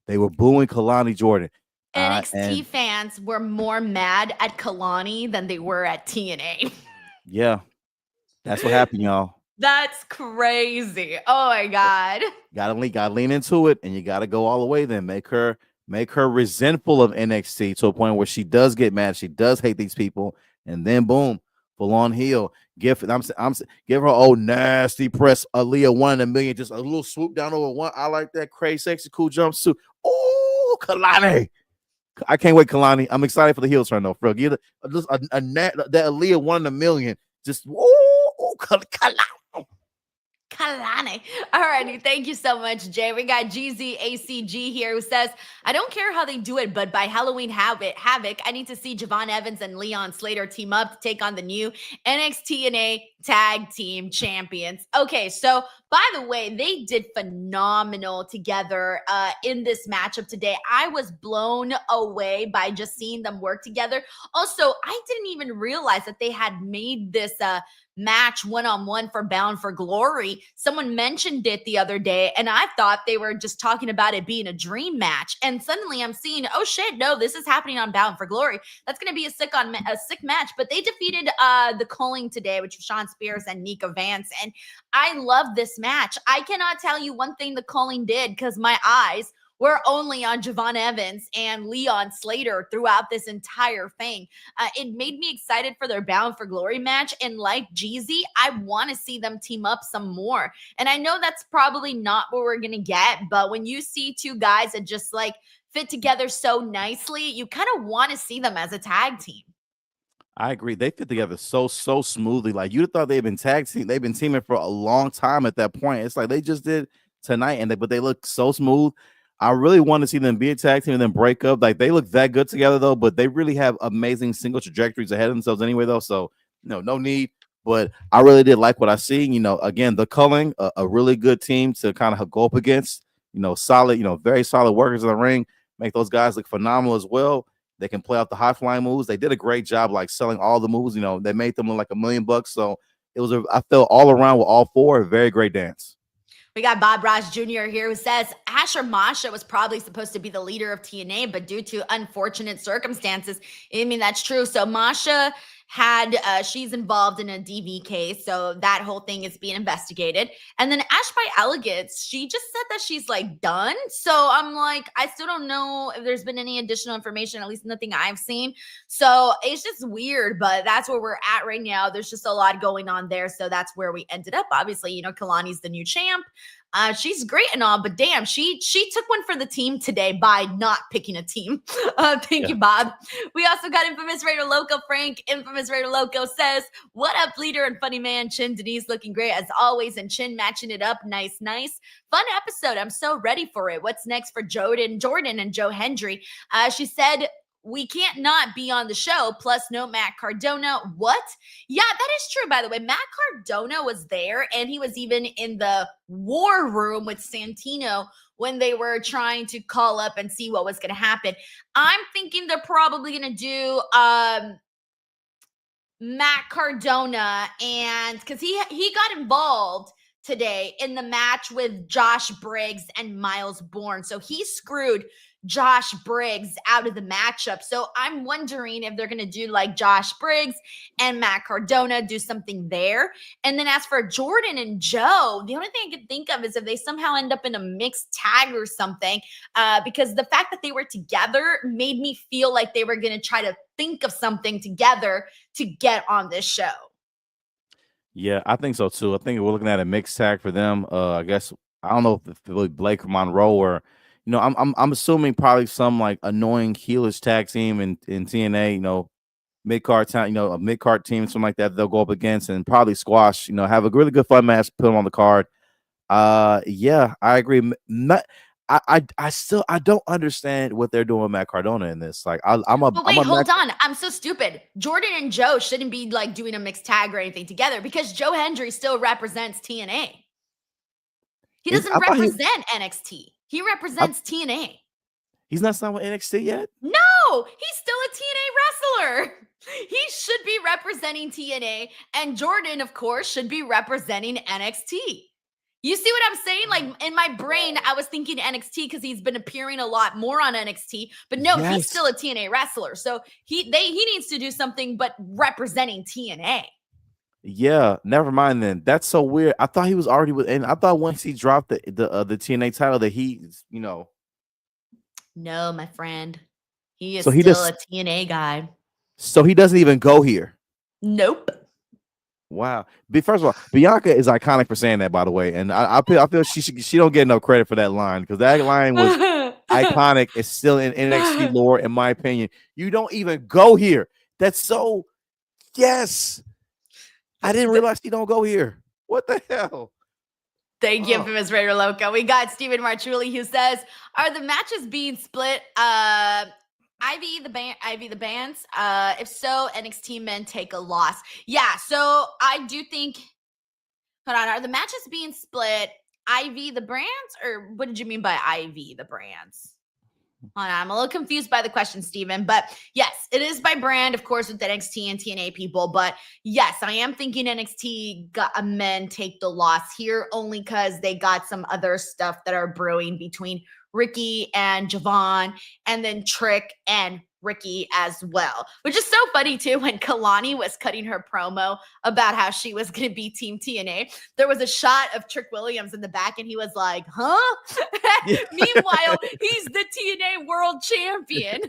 They were booing Kalani Jordynne. NXT fans were more mad at Kalani than they were at TNA. Yeah, that's what happened, y'all. That's crazy. Oh my God. Gotta lean into it, and you gotta go all the way. Then make her resentful of NXT to a point where she does get mad. She does hate these people, and then boom, full on heel. Give her old nasty press. Aaliyah 1 in a million, just a little swoop down over one. I like that crazy, sexy, cool jumpsuit. Oh, Kalani. I can't wait, Kalani. I'm excited for the heel turn though. Bro, give just that Aaliyah 1 in a million. Just Kalani. Kalani. All righty. Thank you so much, Jay. We got GZACG here who says, I don't care how they do it, but by Halloween Havoc, I need to see Javon Evans and Leon Slater team up to take on the new NXT Tag Team Champions. Okay, so by the way, they did phenomenal together in this matchup today. I was blown away by just seeing them work together. Also, I didn't even realize that they had made this match one-on-one for Bound for Glory. Someone mentioned it the other day, and I thought they were just talking about it being a dream match. And suddenly I'm seeing, oh shit, no, this is happening on Bound for Glory. That's going to be a sick match. But they defeated the Culling today, which was Sean Spears and Nico Vance. And I love this match. I cannot tell you one thing the Culling did because my eyes were only on Javon Evans and Leon Slater throughout this entire thing. It made me excited for their Bound for Glory match. And like Jeezy, I want to see them team up some more. And I know that's probably not what we're going to get, but when you see two guys that just like fit together so nicely, you kind of want to see them as a tag team. I agree. They fit together so smoothly. Like you'd have thought they've been tag team. They've been teaming for a long time at that point. It's like they just did tonight, but they look so smooth. I really want to see them be a tag team and then break up. Like they look that good together though, but they really have amazing single trajectories ahead of themselves anyway though. So no need. But I really did like what I see. Again, the Culling, a really good team to kind of go up against. Solid. Very solid workers in the ring. Make those guys look phenomenal as well. They can play out the high flying moves. They did a great job, like selling all the moves. They made them look like $1 million. So I felt all around with all four, a very great dance. We got Bob Ross Jr. here who says Asher Masha was probably supposed to be the leader of TNA, but due to unfortunate circumstances, I mean, that's true. So Masha she's involved in a DV case, so that whole thing is being investigated. And then Ash by Elegance, she just said that she's like done. So I'm like, I still don't know if there's been any additional information, at least nothing I've seen. So it's just weird, but that's where we're at right now. There's just a lot going on there. So that's where we ended up. Obviously, Kalani's the new champ. She's great and all, but damn, she took one for the team today by not picking a team. Thank you, Bob. We also got Infamous Raider Loco Frank. Infamous Raider Loco says, "What up, leader and funny man Chin Denise looking great as always, and Chin matching it up, nice. Fun episode. I'm so ready for it. What's next for Jordynne and Joe Hendry?" She said, "We can't not be on the show, plus no Matt Cardona." What? Yeah, that is true, by the way. Matt Cardona was there, and he was even in the war room with Santino when they were trying to call up and see what was going to happen. I'm thinking they're probably going to do Matt Cardona, and because he got involved today in the match with Josh Briggs and Miles Bourne. So he screwed Josh Briggs out of the matchup. So I'm wondering if they're going to do like Josh Briggs and Matt Cardona, do something there. And then as for Jordynne and Joe, the only thing I could think of is if they somehow end up in a mixed tag or something, because the fact that they were together made me feel like they were going to try to think of something together to get on this show. Yeah, I think so too. I think we're looking at a mixed tag for them. I guess I don't know if Blake or Monroe or I'm assuming probably some like annoying heelish tag team in TNA, mid card town, a mid card team, something like that they'll go up against and probably squash, have a really good fun match, put them on the card. Yeah, I agree. I don't understand what they're doing with Matt Cardona in this. Like But wait, hold on. I'm so stupid. Jordynne and Joe shouldn't be like doing a mixed tag or anything together because Joe Hendry still represents TNA. He doesn't represent NXT. He represents TNA. He's not signed with NXT yet? No, he's still a TNA wrestler. He should be representing TNA, and Jordynne, of course, should be representing NXT. You see what I'm saying? Like in my brain, I was thinking NXT because he's been appearing a lot more on NXT, but no, he's still a TNA wrestler. So he needs to do something but representing TNA. Yeah, never mind then. That's so weird. I thought he was already with, and I thought once he dropped the TNA title that he's, No, my friend. He is still a TNA guy. So he doesn't even go here. Nope. Wow. First of all, Bianca is iconic for saying that, by the way, and I feel she don't get enough credit for that line because that line was iconic. It's still in NXT lore, in my opinion. You don't even go here. That's so yes. I didn't realize you don't go here. What the hell? Thank you, Infamous Raider Loco. We got Steven Marchuli who says, "Are the matches being split? Ivy the bands? If so, NXT men take a loss." Yeah, so I do think. Hold on, are the matches being split? Ivy the brands, or what did you mean by Ivy the brands? Hold on, I'm a little confused by the question, Steven. But yes, it is by brand, of course, with NXT and TNA people. But yes, I am thinking NXT men take the loss here only because they got some other stuff that are brewing between Ricky and Javon, and then Trick and Ricky as well, which is so funny too. When Kalani was cutting her promo about how she was going to be Team TNA, there was a shot of Trick Williams in the back, and he was like, "Huh?" Meanwhile, he's the TNA World Champion.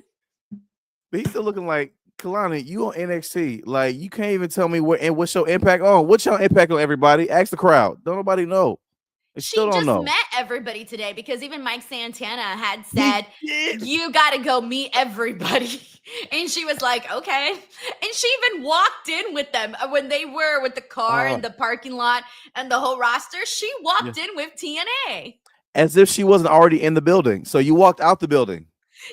But he's still looking like Kalani. You on NXT? Like you can't even tell me what's your impact on? What's your impact on everybody? Ask the crowd. Don't nobody know. She just met everybody today because even Mike Santana had said, "You got to go meet everybody." And she was like, "Okay." And she even walked in with them when they were with the car in the parking lot and the whole roster. She walked in with TNA. As if she wasn't already in the building. So you walked out the building.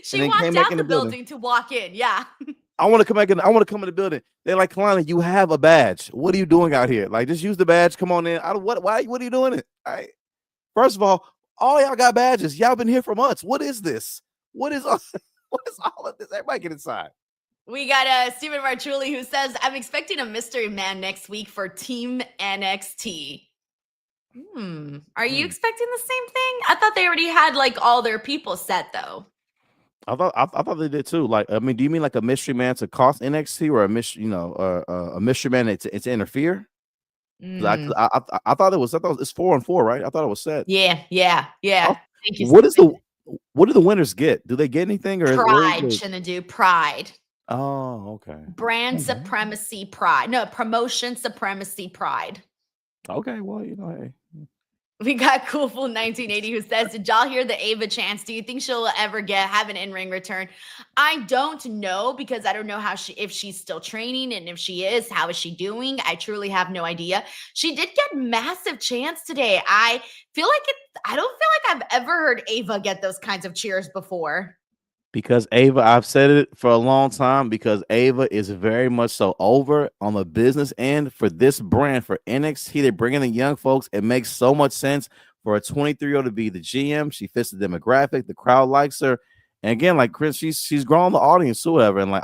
She walked out the building to walk in. Yeah. I want to come back in. I want to come in the building. They're like, Kalani, you have a badge. What are you doing out here? Like, just use the badge. Come on in. What are you doing it? First of all y'all got badges. Y'all been here for months. What is this? What is all of this? Everybody get inside. We got Stephen Marchuli who says, "I'm expecting a mystery man next week for Team NXT." Are you expecting the same thing? I thought they already had like all their people set though. I thought they did too. Like, I mean, do you mean like a mystery man to cost NXT or a mystery man to interfere? I thought it's 4-4, right? I thought it was set. Yeah. Oh, what do the winners get? Do they get anything or pride? Chinedu, pride. Oh, okay. Brand supremacy, pride. No, promotion supremacy, pride. Okay, well, hey. We got Coolful 1980 who says, "Did y'all hear the Ava chance? Do you think she'll ever have an in-ring return?" I don't know because I don't know if she's still training, and if she is, how is she doing? I truly have no idea. She did get massive chants today. I don't feel like I've ever heard Ava get those kinds of cheers before. Because Ava, I've said it for a long time, because Ava is very much so over on the business end for this brand, for NXT. They're bringing in young folks. It makes so much sense for a 23-year-old to be the GM. She fits the demographic. The crowd likes her. And again, like Chris, she's grown the audience or whatever. And like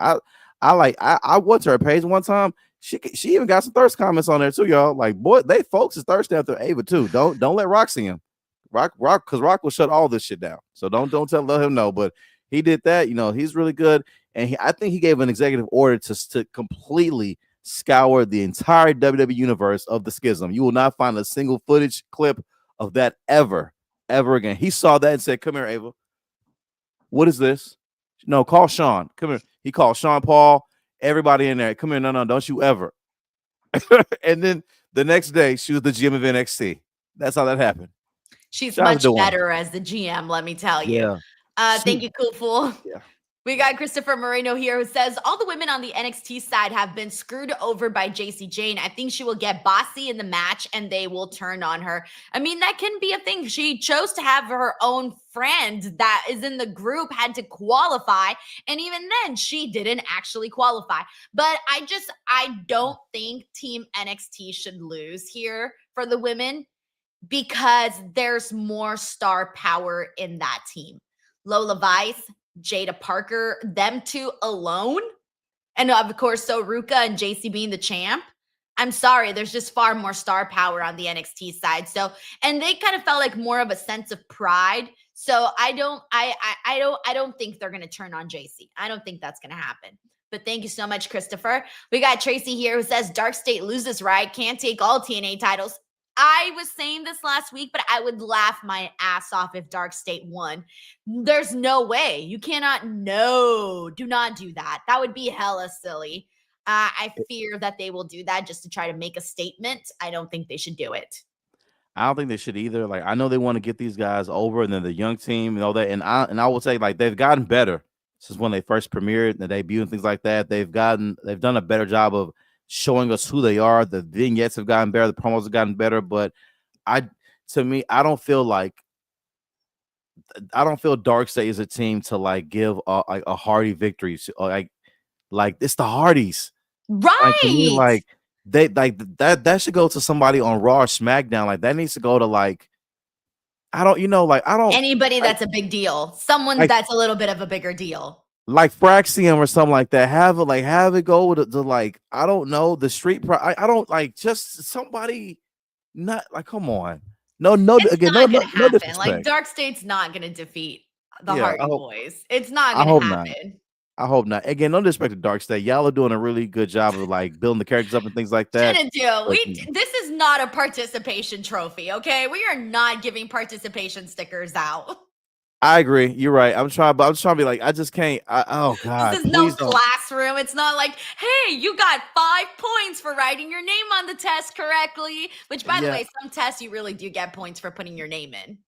I went to her page one time. She even got some thirst comments on there too, y'all. Like, boy, they folks is thirsty after Ava too. Don't let Rock see him. Rock, because Rock will shut all this shit down. So don't let him know. But he did that. He's really good. And I think he gave an executive order to completely scour the entire WWE universe of the schism. You will not find a single footage clip of that ever again. He saw that and said, "Come here, Ava. What is this? No, call Sean. Come here." He called Sean Paul, everybody in there. "Come here. No, don't you ever." And then the next day, she was the GM of NXT. That's how that happened. She's much better as the GM, let me tell you. Yeah. Thank you, Cool Fool. Yeah. We got Christopher Moreno here who says, "All the women on the NXT side have been screwed over by JC Jane. I think she will get bossy in the match and they will turn on her." I mean, that can be a thing. She chose to have her own friend that is in the group had to qualify. And even then, she didn't actually qualify. But I don't think Team NXT should lose here for the women because there's more star power in that team. Lola Vice, Jada Parker, them two alone. And of course, so Ruka and JC being the champ. I'm sorry, there's just far more star power on the NXT side. So, and they kind of felt like more of a sense of pride. So I don't think they're going to turn on JC. I don't think that's going to happen. But thank you so much, Christopher. We got Tracy here who says Dark State loses, right? Can't take all TNA titles. I was saying this last week, but I would laugh my ass off if Dark State won. There's no way. You cannot. No, do not do that. That would be hella silly. I fear that they will do that just to try to make a statement. I don't think they should do it. I don't think they should either. Like, I know they want to get these guys over, and then the young team and all that. And I will say, like, they've gotten better since when they first premiered and the debut and things like that. They've done a better job of showing us who they are. The vignettes have gotten better. The promos have gotten better. But I don't feel Dark State is a team to like give a Hardy victory. Like it's the Hardys, right? Like they like that should go to somebody on Raw or SmackDown. Like that needs to go to like anybody that's a big deal. Someone that's a little bit of a bigger deal. Like Fraxium or something like that. Have it go to like, I don't know, the street. I don't like, just somebody, not like, come on. No, again, no disrespect. Like Dark State's not gonna defeat the Hardy Boys. It's not gonna happen. I hope not. Again, no disrespect to Dark State. Y'all are doing a really good job of like building the characters up and things like that. Chinedu, But, this is not a participation trophy, okay? We are not giving participation stickers out. I agree. You're right. I'm trying to be like, I just can't. Oh This God, is no please don't. classroom. It's not like, hey, you got 5 points for writing your name on the test correctly. Which, by the Yeah, way, some tests you really do get points for putting your name in.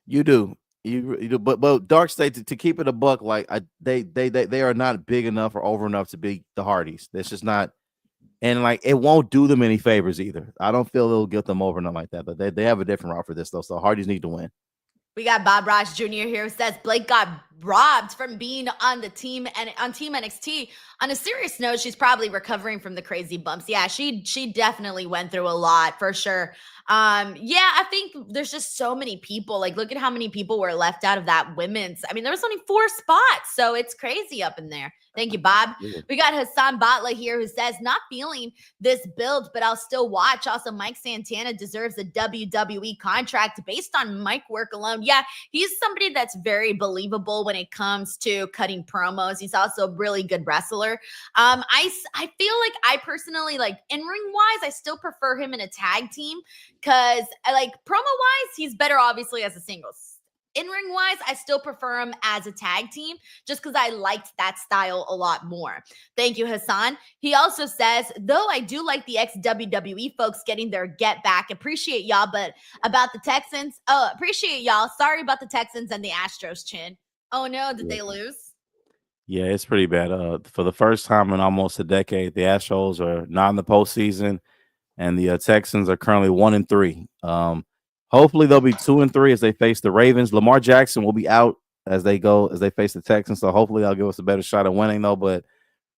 you do. You do. But Dark State to keep it a buck, like they are not big enough or over enough to be the Hardys. That's just not. And like it won't do them any favors either. I don't feel it'll get them over nothing like that. But they have a different route for this though. So Hardys need to win. We got Bob Ross Jr. here who says Blake got robbed from being on the team and on Team NXT. On a serious note, she's probably recovering from the crazy bumps. Yeah, she definitely went through a lot for sure. Yeah, I think there's just so many people. Like, look at how many people were left out of that women's. I mean, there was only 4 spots, so it's crazy up in there. Thank you, Bob. We got Hassan Batla here who says, not feeling this build, but I'll still watch. Also, Mike Santana deserves a WWE contract based on mic work alone. Yeah, he's somebody that's very believable when it comes to cutting promos. He's also a really good wrestler. I feel like I personally, like in-ring wise, I still prefer him in a tag team because I like promo-wise, he's better obviously as a singles. In-ring wise, I still prefer him as a tag team just because I liked that style a lot more. Thank you, Hassan. He also says, though I do like the ex-WWE folks getting their get back, appreciate y'all, but about the Texans, appreciate y'all. Sorry about the Texans and the Astros, Chin. Oh no, did they lose? Yeah, it's pretty bad. For the first time in almost a decade, the Astros are not in the postseason, and the Texans are currently 1-3. Hopefully, they'll be 2-3 as they face the Ravens. Lamar Jackson will be out as they face the Texans. So hopefully, they'll give us a better shot at winning, though. But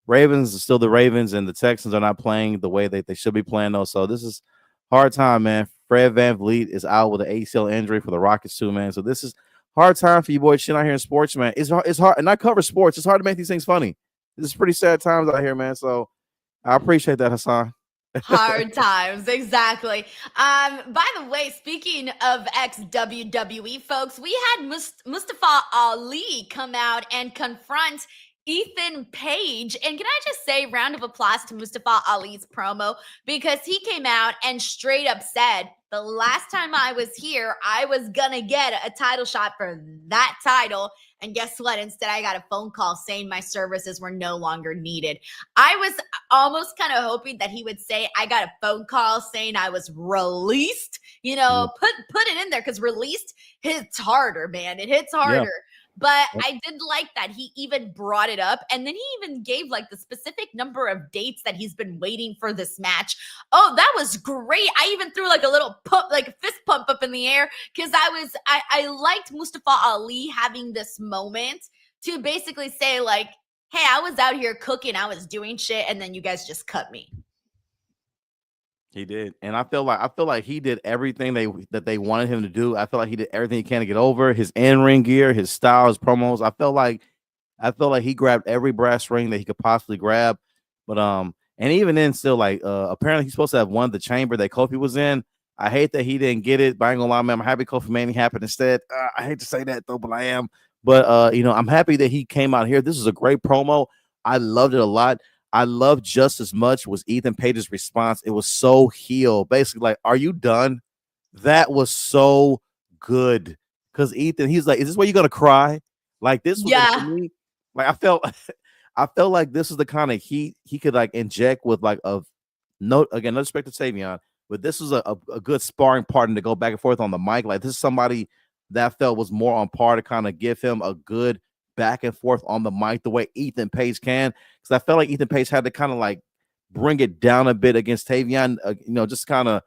Ravens are still the Ravens, and the Texans are not playing the way they should be playing, though. So this is hard time, man. Fred VanVleet is out with an ACL injury for the Rockets too, man. So this is hard time for you boys shit out here in sports, man. It's hard, and I cover sports. It's hard to make these things funny. This is pretty sad times out here, man. So I appreciate that, Hassan. Hard times, exactly. By the way, speaking of ex-WWE folks, we had Mustafa Ali come out and confront Ethan Page. And can I just say, round of applause to Mustafa Ali's promo, because he came out and straight up said, the last time I was here, I was gonna get a title shot for that title. And guess what? Instead, I got a phone call saying my services were no longer needed. I was almost kind of hoping that he would say, I got a phone call saying I was released. You know, put it in there, because released hits harder, man. It hits harder. Yeah. But I did like that he even brought it up. And then he even gave like the specific number of dates that he's been waiting for this match. Oh, that was great. I even threw like a little pump, like a fist pump up in the air, because I liked Mustafa Ali having this moment to basically say like, hey, I was out here cooking, I was doing shit, and then you guys just cut me. He did, and I feel like he did everything that they wanted him to do. I feel like he did everything he can to get over his in-ring gear, his style, his promos. I feel like he grabbed every brass ring that he could possibly grab. But and even then, still like apparently he's supposed to have won the chamber that Kofi was in. I hate that he didn't get it, but I ain't gonna lie, man. I'm happy Kofi Mania happened instead. I hate to say that though, but I am. But you know, I'm happy that he came out here. This is a great promo. I loved it a lot. I loved just as much was Ethan Page's response. It was so heel, basically like, "Are you done?" That was so good because Ethan, he's like, "Is this where you're gonna cry?" Like this was for me. Like I felt like this is the kind of heat he could like inject with like a no respect to Savion, but this was a good sparring partner to go back and forth on the mic. Like this is somebody that I felt was more on par to kind of give him a good back and forth on the mic the way Ethan Page can, because I felt like Ethan Page had to kind of like bring it down a bit against Tavion, you know, just kind of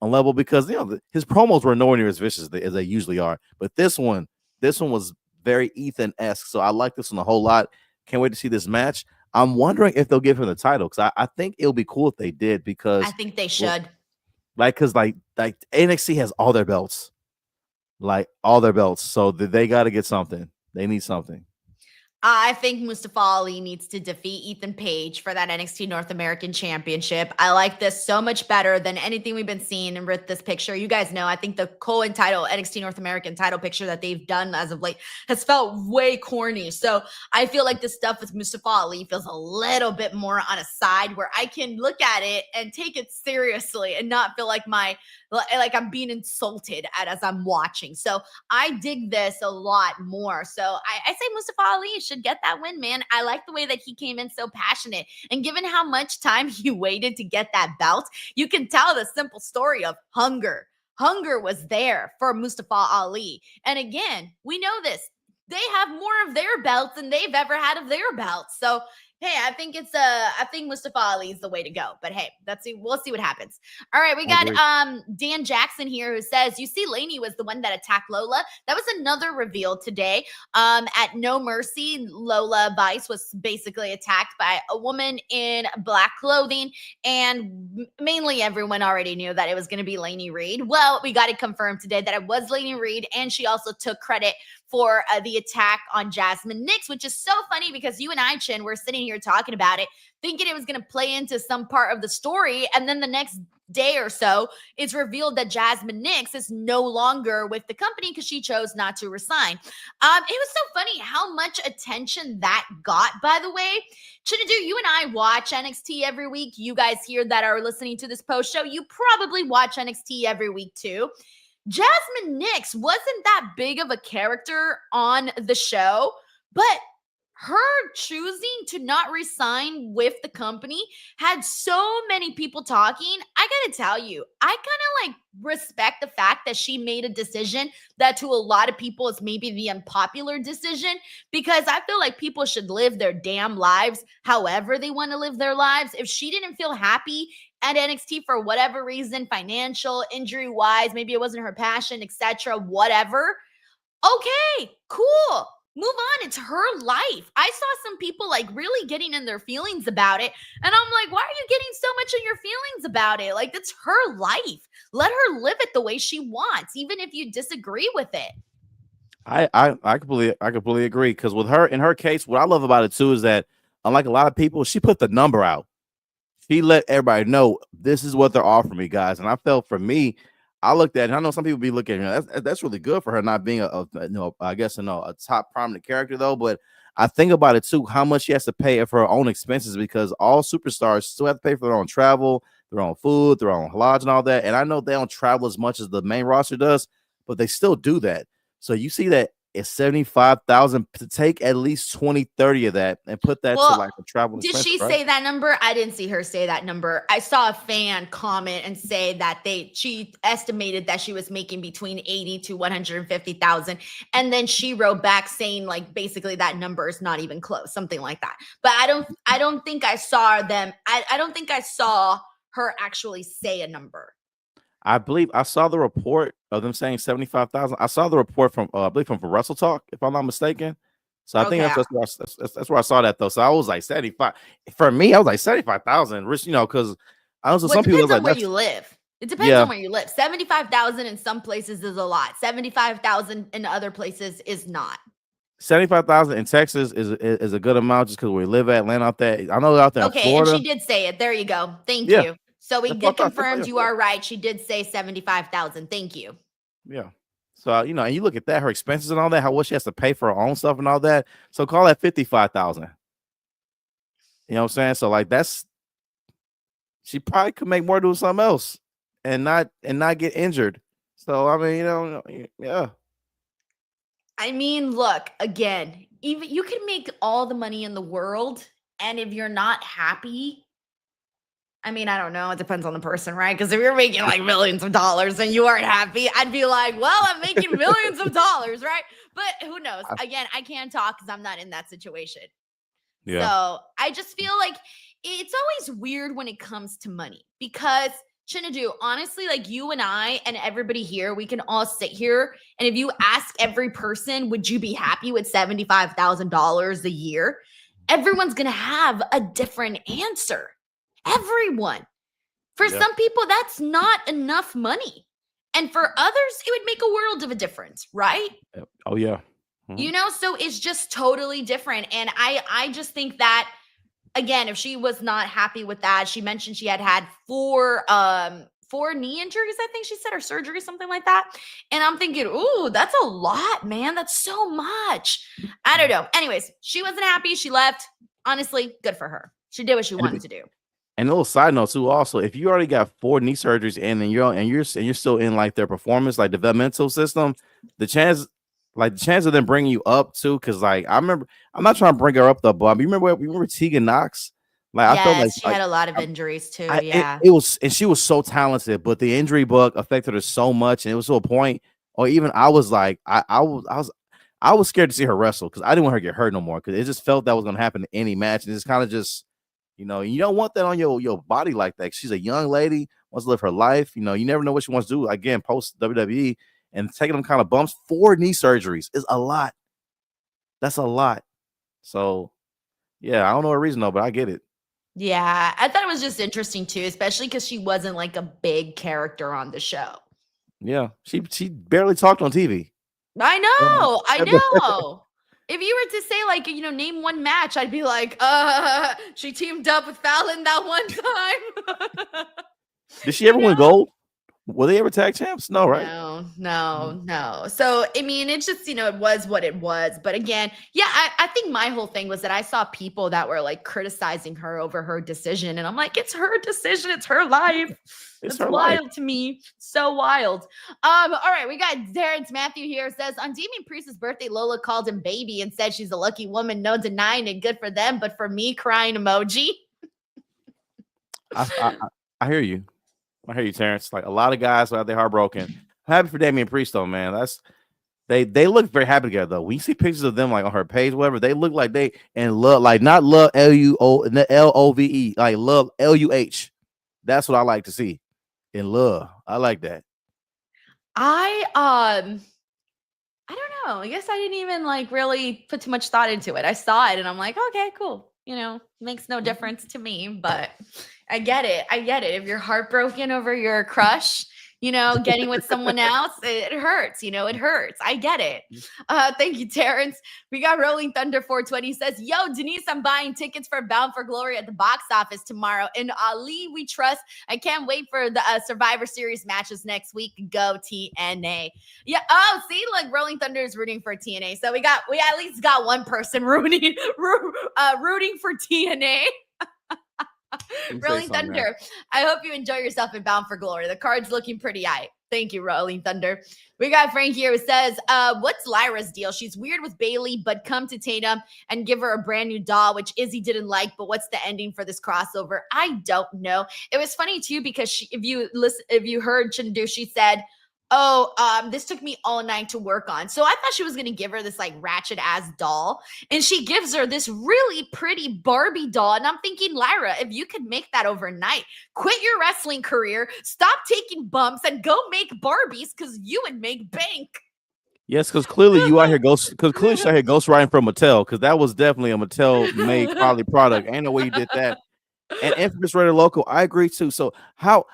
on level, because you know his promos were nowhere near as vicious as they usually are, but this one was very Ethan-esque, so I like this one a whole lot. Can't wait to see this match. I'm wondering if they'll give him the title, because I think it'll be cool if they did, because I think they should. Because NXT has all their belts, so they got to get something. They need something. I think Mustafa Ali needs to defeat Ethan Page for that NXT North American Championship. I like this so much better than anything we've been seeing with this picture. You guys know, I think the Cohen title, NXT North American title picture that they've done as of late has felt way corny. So I feel like this stuff with Mustafa Ali feels a little bit more on a side where I can look at it and take it seriously and not feel like I'm being insulted as I'm watching. So I dig this a lot more. So I say Mustafa Ali should get that win, man. I like the way that he came in so passionate. And given how much time he waited to get that belt, you can tell the simple story of hunger. Hunger was there for Mustafa Ali. And again, we know this. They have more of their belts than they've ever had of their belts. So hey, I think Mustafa Ali is the way to go. But hey, we'll see what happens. All right, we got Dan Jackson here who says, you see, Lainey was the one that attacked Lola. That was another reveal today. At No Mercy, Lola Vice was basically attacked by a woman in black clothing, and mainly everyone already knew that it was going to be Lainey Reed. Well, we got it confirmed today that it was Lainey Reed, and she also took credit for the attack on Jasmine Nix, which is so funny because you and I, Chin, were sitting here talking about it, thinking it was going to play into some part of the story. And then the next day or so, it's revealed that Jasmine Nix is no longer with the company because she chose not to resign. It was so funny how much attention that got, by the way. Chinedu, you and I watch NXT every week. You guys here that are listening to this post show, you probably watch NXT every week too. Jasmine Nix wasn't that big of a character on the show, but her choosing to not resign with the company had so many people talking. I gotta tell you, I kind of like respect the fact that she made a decision that to a lot of people is maybe the unpopular decision, because I feel like people should live their damn lives however they want to live their lives. If she didn't feel happy at NXT for whatever reason, financial, injury wise, maybe it wasn't her passion, etc., whatever. Okay, cool. Move on. It's her life. I saw some people like really getting in their feelings about it. And I'm like, why are you getting so much in your feelings about it? Like, it's her life. Let her live it the way she wants, even if you disagree with it. I completely agree, because with her, in her case, what I love about it too is that unlike a lot of people, she put the number out. She let everybody know this is what they're offering me, guys. And I felt, for me, I looked at it, and I know some people be looking at it, that's really good for her not being a top prominent character though. But I think about it too, how much she has to pay for her own expenses, because all superstars still have to pay for their own travel, their own food, their own lodge, and all that. And I know they don't travel as much as the main roster does, but they still do that. So you see that it's 75,000 to take at least 20, 30 of that and put that to like a travel did expense, she right? say that number? I didn't see her say that number. I saw a fan comment and say that she estimated that she was making between 80 to 150,000, and then she wrote back saying like basically that number is not even close, something like that. But I don't think I saw them. I don't think I saw her actually say a number. I believe I saw the report of them saying 75,000. I saw the report from I believe from Wrestle Talk, if I'm not mistaken. So I think that's where I saw that though. So I was like 75. For me, I was like 75,000. Because I know some people depends on like where you live. It depends on where you live. 75,000 in some places is a lot. 75,000 in other places is not. 75,000 in Texas is a good amount just because we live at Atlanta out there. I know out there in Florida. And she did say it. There you go. Thank you. So we get confirmed you are right. She did say 75,000. Thank you. Yeah. So, and you look at that, her expenses and all that, what she has to pay for her own stuff and all that. So call that 55,000. You know what I'm saying? So like she probably could make more doing something else and not get injured. So I mean, yeah. I mean, look, again, even you can make all the money in the world, and if you're not happy, I mean, I don't know. It depends on the person, right? Because if you're making like millions of dollars and you aren't happy, I'd be like, well, I'm making millions of dollars, right? But who knows? Again, I can't talk because I'm not in that situation. Yeah. So I just feel like it's always weird when it comes to money, because Chinedu, honestly, like you and I and everybody here, we can all sit here, and if you ask every person, would you be happy with $75,000 a year? Everyone's going to have a different answer. Everyone. For some people, that's not enough money. And for others, it would make a world of a difference, right? Oh, yeah. You know, so it's just totally different. And I just think that, again, if she was not happy with that, she mentioned she had four knee injuries, I think she said, or surgery, something like that. And I'm thinking, ooh, that's a lot, man. That's so much. I don't know. Anyways, she wasn't happy. She left. Honestly, good for her. She did what she wanted to do. And a little side note too, also, if you already got 4 knee surgeries and you're still in like their performance, like developmental system, the chance of them bringing you up too, because like I remember, I'm not trying to bring her up though, but you remember Tegan Knox? Like I felt Yes, she had a lot of injuries too. Yeah, it was, and she was so talented, but the injury bug affected her so much, and it was to a point, or even I was like, I was scared to see her wrestle because I didn't want her to get hurt no more because it just felt that was going to happen in any match, and it's kind of just, you don't want that on your body like that. She's a young lady, wants to live her life. You never know what she wants to do again post WWE, and taking them kind of bumps. 4 knee surgeries is a lot. That's a lot. So yeah, I don't know a reason though, but I get it. yeah. I thought it was just interesting too, especially because she wasn't like a big character on the show. Yeah, she barely talked on TV. I know. I know. If you were to say, like, name one match, I'd be like, she teamed up with Fallon that one time. Did she ever win gold? Were they ever tag champs? No, right? No. So, I mean, it's just, it was what it was. But again, yeah, I think my whole thing was that I saw people that were like criticizing her over her decision. And I'm like, it's her decision. It's her life. It's wild to me. So wild. All right. We got Terrence Matthew here. Says, on Damian Priest's birthday, Lola called him baby and said she's a lucky woman. No denying it. Good for them. But for me, crying emoji. I hear you. I hear you, Terrence. Like a lot of guys are out there heartbroken. I'm happy for Damian Priest, though, man. They look very happy together, though. We see pictures of them like on her page, whatever. They look like they in love, like not love LOVE, like love LUH. That's what I like to see. In love. I like that. I don't know. I guess I didn't even like really put too much thought into it. I saw it and I'm like, okay, cool. Makes no difference to me, but I get it. If you're heartbroken over your crush, getting with someone else, it hurts. It hurts. I get it. Thank you, Terrence. We got Rolling Thunder 420 says, yo, Denise, I'm buying tickets for Bound for Glory at the box office tomorrow. In Ali, we trust. I can't wait for the Survivor Series matches next week. Go TNA. Yeah. Oh, see, like Rolling Thunder is rooting for TNA. So we at least got one person rooting for TNA. Rolling Thunder, I hope you enjoy yourself in Bound for Glory. The card's looking pretty high. Thank you, Rolling Thunder. We got Frank here who says, what's Lyra's deal? She's weird with Bailey, but come to Tatum and give her a brand new doll, which Izzy didn't like. But what's the ending for this crossover? I don't know. It was funny too, because if you heard Chindedu, she said, this took me all night to work on. So I thought she was going to give her this like ratchet ass doll. And she gives her this really pretty Barbie doll. And I'm thinking, Lyra, if you could make that overnight, quit your wrestling career, stop taking bumps and go make Barbies because you would make bank. Yes, because clearly you out here ghostwriting from Mattel, because that was definitely a Mattel made quality product. Ain't no way you did that. And Infamous Rated Local, I agree too. So how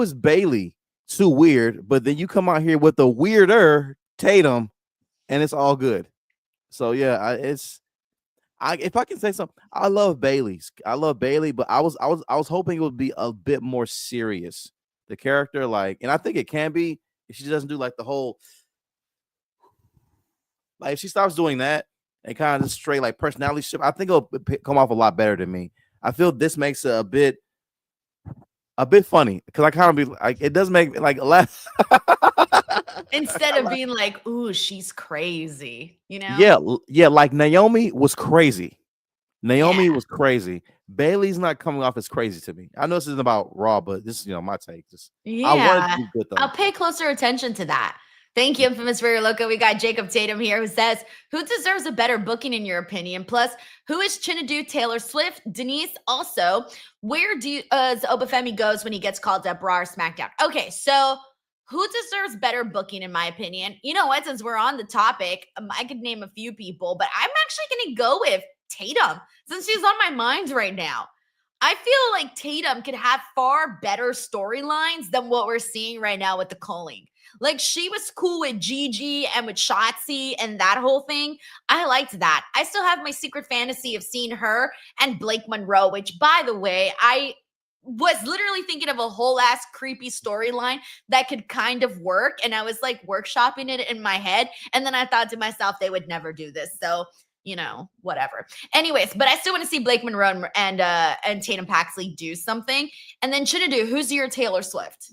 is Bailey too weird, but then you come out here with the weirder Tatum, and it's all good? So yeah, if I can say something, I love Bailey, but I was hoping it would be a bit more serious. The character, like, and I think it can be if she doesn't do like the whole, like if she stops doing that and kind of just straight like personality shift, I think it'll come off a lot better to me. I feel this makes it a bit funny because I kind of be like, it does make like laugh. Instead of being like, ooh, she's crazy, Yeah, like Naomi was crazy. Was crazy. Bailey's not coming off as crazy to me. I know this isn't about Raw, but this is my take. Just I want it to be good though. I'll pay closer attention to that. Thank you, Infamous Rare Loco. We got Jacob Tatum here who says, who deserves a better booking in your opinion? Plus, who is Chinedu? Taylor Swift? Denise? Also, where does Obafemi goes when he gets called up Raw or SmackDown? Okay, so who deserves better booking in my opinion? You know what? Since we're on the topic, I could name a few people, but I'm actually going to go with Tatum since she's on my mind right now. I feel like Tatum could have far better storylines than what we're seeing right now with the calling. Like, she was cool with Gigi and with Shotzi and that whole thing. I liked that. I still have my secret fantasy of seeing her and Blake Monroe, which, by the way, I was literally thinking of a whole ass creepy storyline that could kind of work. And I was like workshopping it in my head. And then I thought to myself, they would never do this. So, whatever. Anyways, but I still want to see Blake Monroe and Tatum Paxley do something. And then Chinedu, who's your Taylor Swift?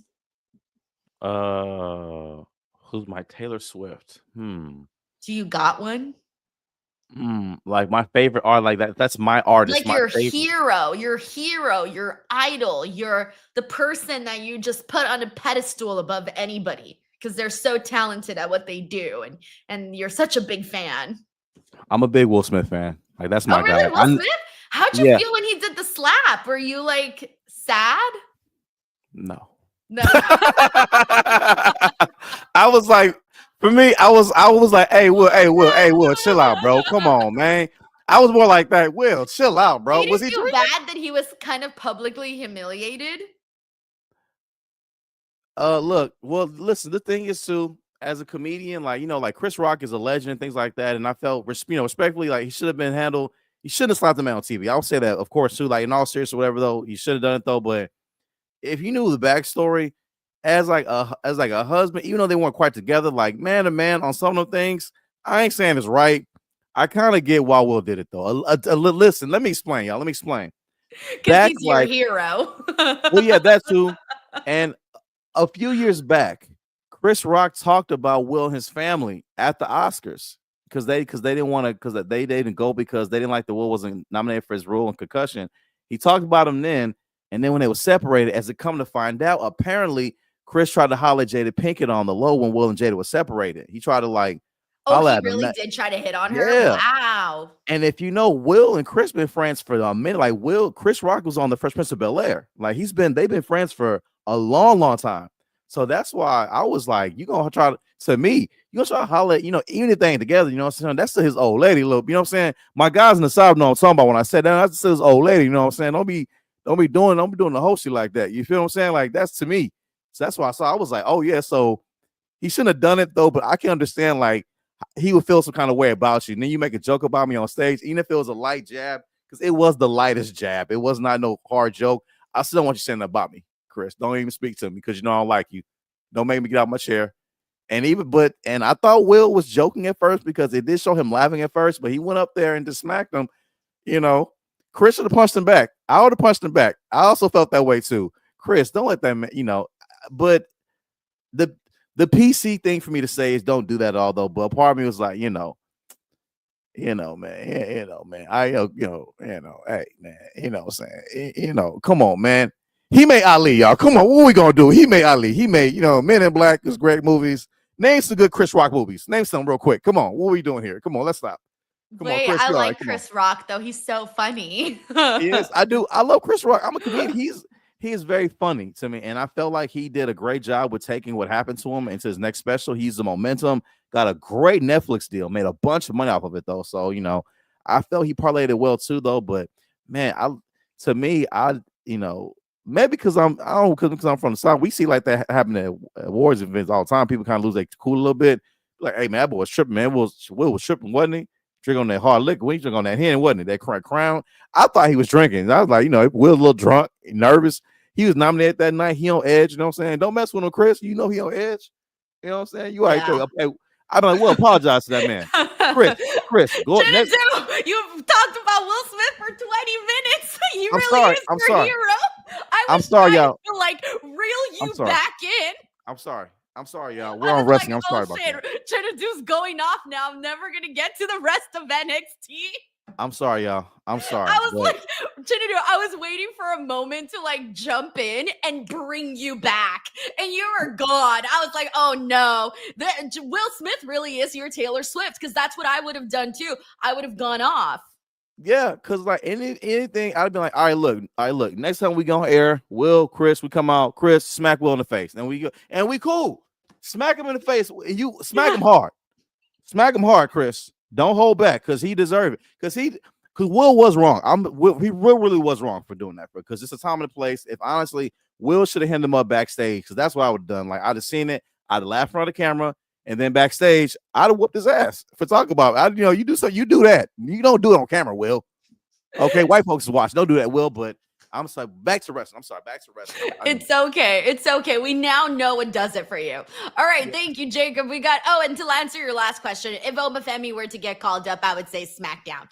Who's my Taylor Swift? Do you got one? Like my favorite art, like that's my artist. Like your hero, your idol, you're the person that you just put on a pedestal above anybody because they're so talented at what they do, and you're such a big fan. I'm a big Will Smith fan. Like that's my guy. Will Smith? How'd you feel when he did the slap? Were you like sad? No. I was like, for me, I was like, hey, Will, chill out, bro. Come on, man. I was more like that. Will, chill out, bro. Was he feel bad that he was kind of publicly humiliated? Look, well, listen, the thing is too, as a comedian, like Chris Rock is a legend and things like that. And I felt, respectfully, like he should have been handled. He shouldn't have slapped the man on TV. I'll say that, of course, too. Like in all seriousness, whatever, though, he should have done it though. But if you knew the backstory, as like a husband, even though they weren't quite together, like man to man on some of the things, I ain't saying it's right. I kind of get why Will did it though. Listen, let me explain, y'all. Let me explain. Because he's your hero. Well, yeah, that too. And a few years back, Chris Rock talked about Will and his family at the Oscars because they didn't want to, because they didn't go because they didn't like the Will wasn't nominated for his role in Concussion. He talked about him then, and then when they were separated, as it come to find out, apparently Chris tried to holler at Jada Pinkett on the low when Will and Jada were separated. He tried to like. Oh, he really did try to hit on her? Yeah. Wow. And if you know, Will and Chris been friends for a minute. Like Chris Rock was on the Fresh Prince of Bel-Air. Like they've been friends for a long, long time. So that's why I was like, you gonna try to holler at, even if they ain't together, you know what I'm saying? That's still his old lady, look, you know what I'm saying? My guys in the South know what I'm talking about when I said that. That's still his old lady, you know what I'm saying? Don't be doing the whole shit like that. You feel what I'm saying? Like that's to me. So that's why I was like, oh yeah, so he shouldn't have done it though, but I can understand like he would feel some kind of way about you. And then you make a joke about me on stage, even if it was a light jab, because it was the lightest jab. It was not no hard joke. I still don't want you saying that about me, Chris. Don't even speak to me because I don't like you. Don't make me get out my chair. And I thought Will was joking at first because it did show him laughing at first, but he went up there and just smacked him. Chris should have punched him back. I would have punched him back. I also felt that way too. Chris, don't let that, but the PC thing for me to say is don't do that at all though. But part of me was like, man, hey, man, what I'm saying, come on, man. He made Ali, y'all. Come on, what we gonna do? He made Ali. He made, Men in Black is great movies. Name some good Chris Rock movies. Name some real quick. Come on, what are we doing here? Come on, let's stop. Wait, I like Chris Rock though. He's so funny. Yes, I do. I love Chris Rock. I'm a comedian. He is very funny to me, and I felt like he did a great job with taking what happened to him into his next special. He used the momentum, got a great Netflix deal, made a bunch of money off of it though. So I felt he parlayed it well too though. But man, maybe because I'm from the South, we see like that happen at awards events all the time. People kind of lose their cool a little bit. Like, hey man, that boy was tripping, man. Will was tripping, wasn't he? Drinking on that hard liquor. When he drinking on that hen, wasn't it? That Crown. I thought he was drinking. I was like, Will a little drunk, nervous. He was nominated that night. He on edge. You know what I'm saying? Don't mess with him, Chris. He on edge. You know what I'm saying? You right there. Okay. I don't know. We'll apologize to that man. Chris, go next. You've talked about Will Smith for 20 minutes. He I'm is your hero. I'm sorry, y'all. To like reel you back in. I'm sorry, y'all. We're on wrestling. I'm sorry about that. Chinedu's going off now. I'm never gonna get to the rest of NXT. I'm sorry, y'all. I'm sorry. I was like, Chinedu, I was waiting for a moment to like jump in and bring you back, and you were gone. I was like, oh no, Will Smith really is your Taylor Swift, because that's what I would have done too. I would have gone off. Yeah, because like anything, I'd be like, all right, look. Next time we go on air, Chris, we come out, Chris, smack Will in the face, and we cool. Smack him in the face. You smack him hard. Smack him hard, Chris. Don't hold back because he deserved it. Because Will was wrong. He really was wrong for doing that, because it's a time and a place. If honestly, Will should have handed him up backstage, because that's what I would have done. Like I'd have seen it. I'd laugh in front of the camera, and then backstage, I'd have whooped his ass for talking about it. You do so, you do that. You don't do it on camera, Will. Okay, white folks is watching. Don't do that, Will. But I'm sorry. Back to wrestling. Back to wrestling. It's okay. It's okay. We now know what does it for you. All right. Thank you, Jacob. We got, and to answer your last question, if Omafemi were to get called up, I would say SmackDown.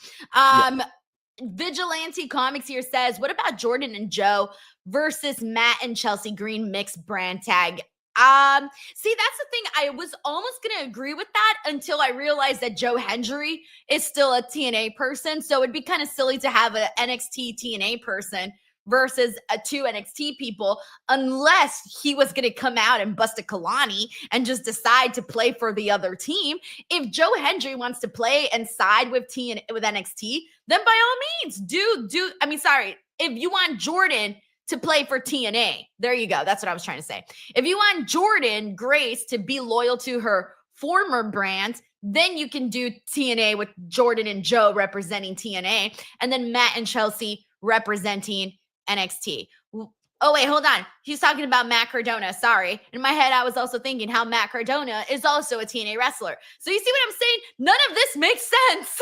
Vigilante Comics here says, what about Jordynne and Joe versus Matt and Chelsea Green mixed brand tag? See, that's the thing. I was almost going to agree with that until I realized that Joe Hendry is still a TNA person. So it'd be kind of silly to have an NXT TNA person versus two NXT people, unless he was going to come out and bust a Kalani and just decide to play for the other team. If Joe Hendry wants to play and side with NXT, then by all means, if you want Jordynne to play for TNA, there you go. That's what I was trying to say. If you want Jordynne Grace to be loyal to her former brand, then you can do TNA with Jordynne and Joe representing TNA, and then Matt and Chelsea representing NXT. Oh, wait, hold on. He's talking about Matt Cardona. Sorry. In my head, I was also thinking how Matt Cardona is also a TNA wrestler. So you see what I'm saying? None of this makes sense.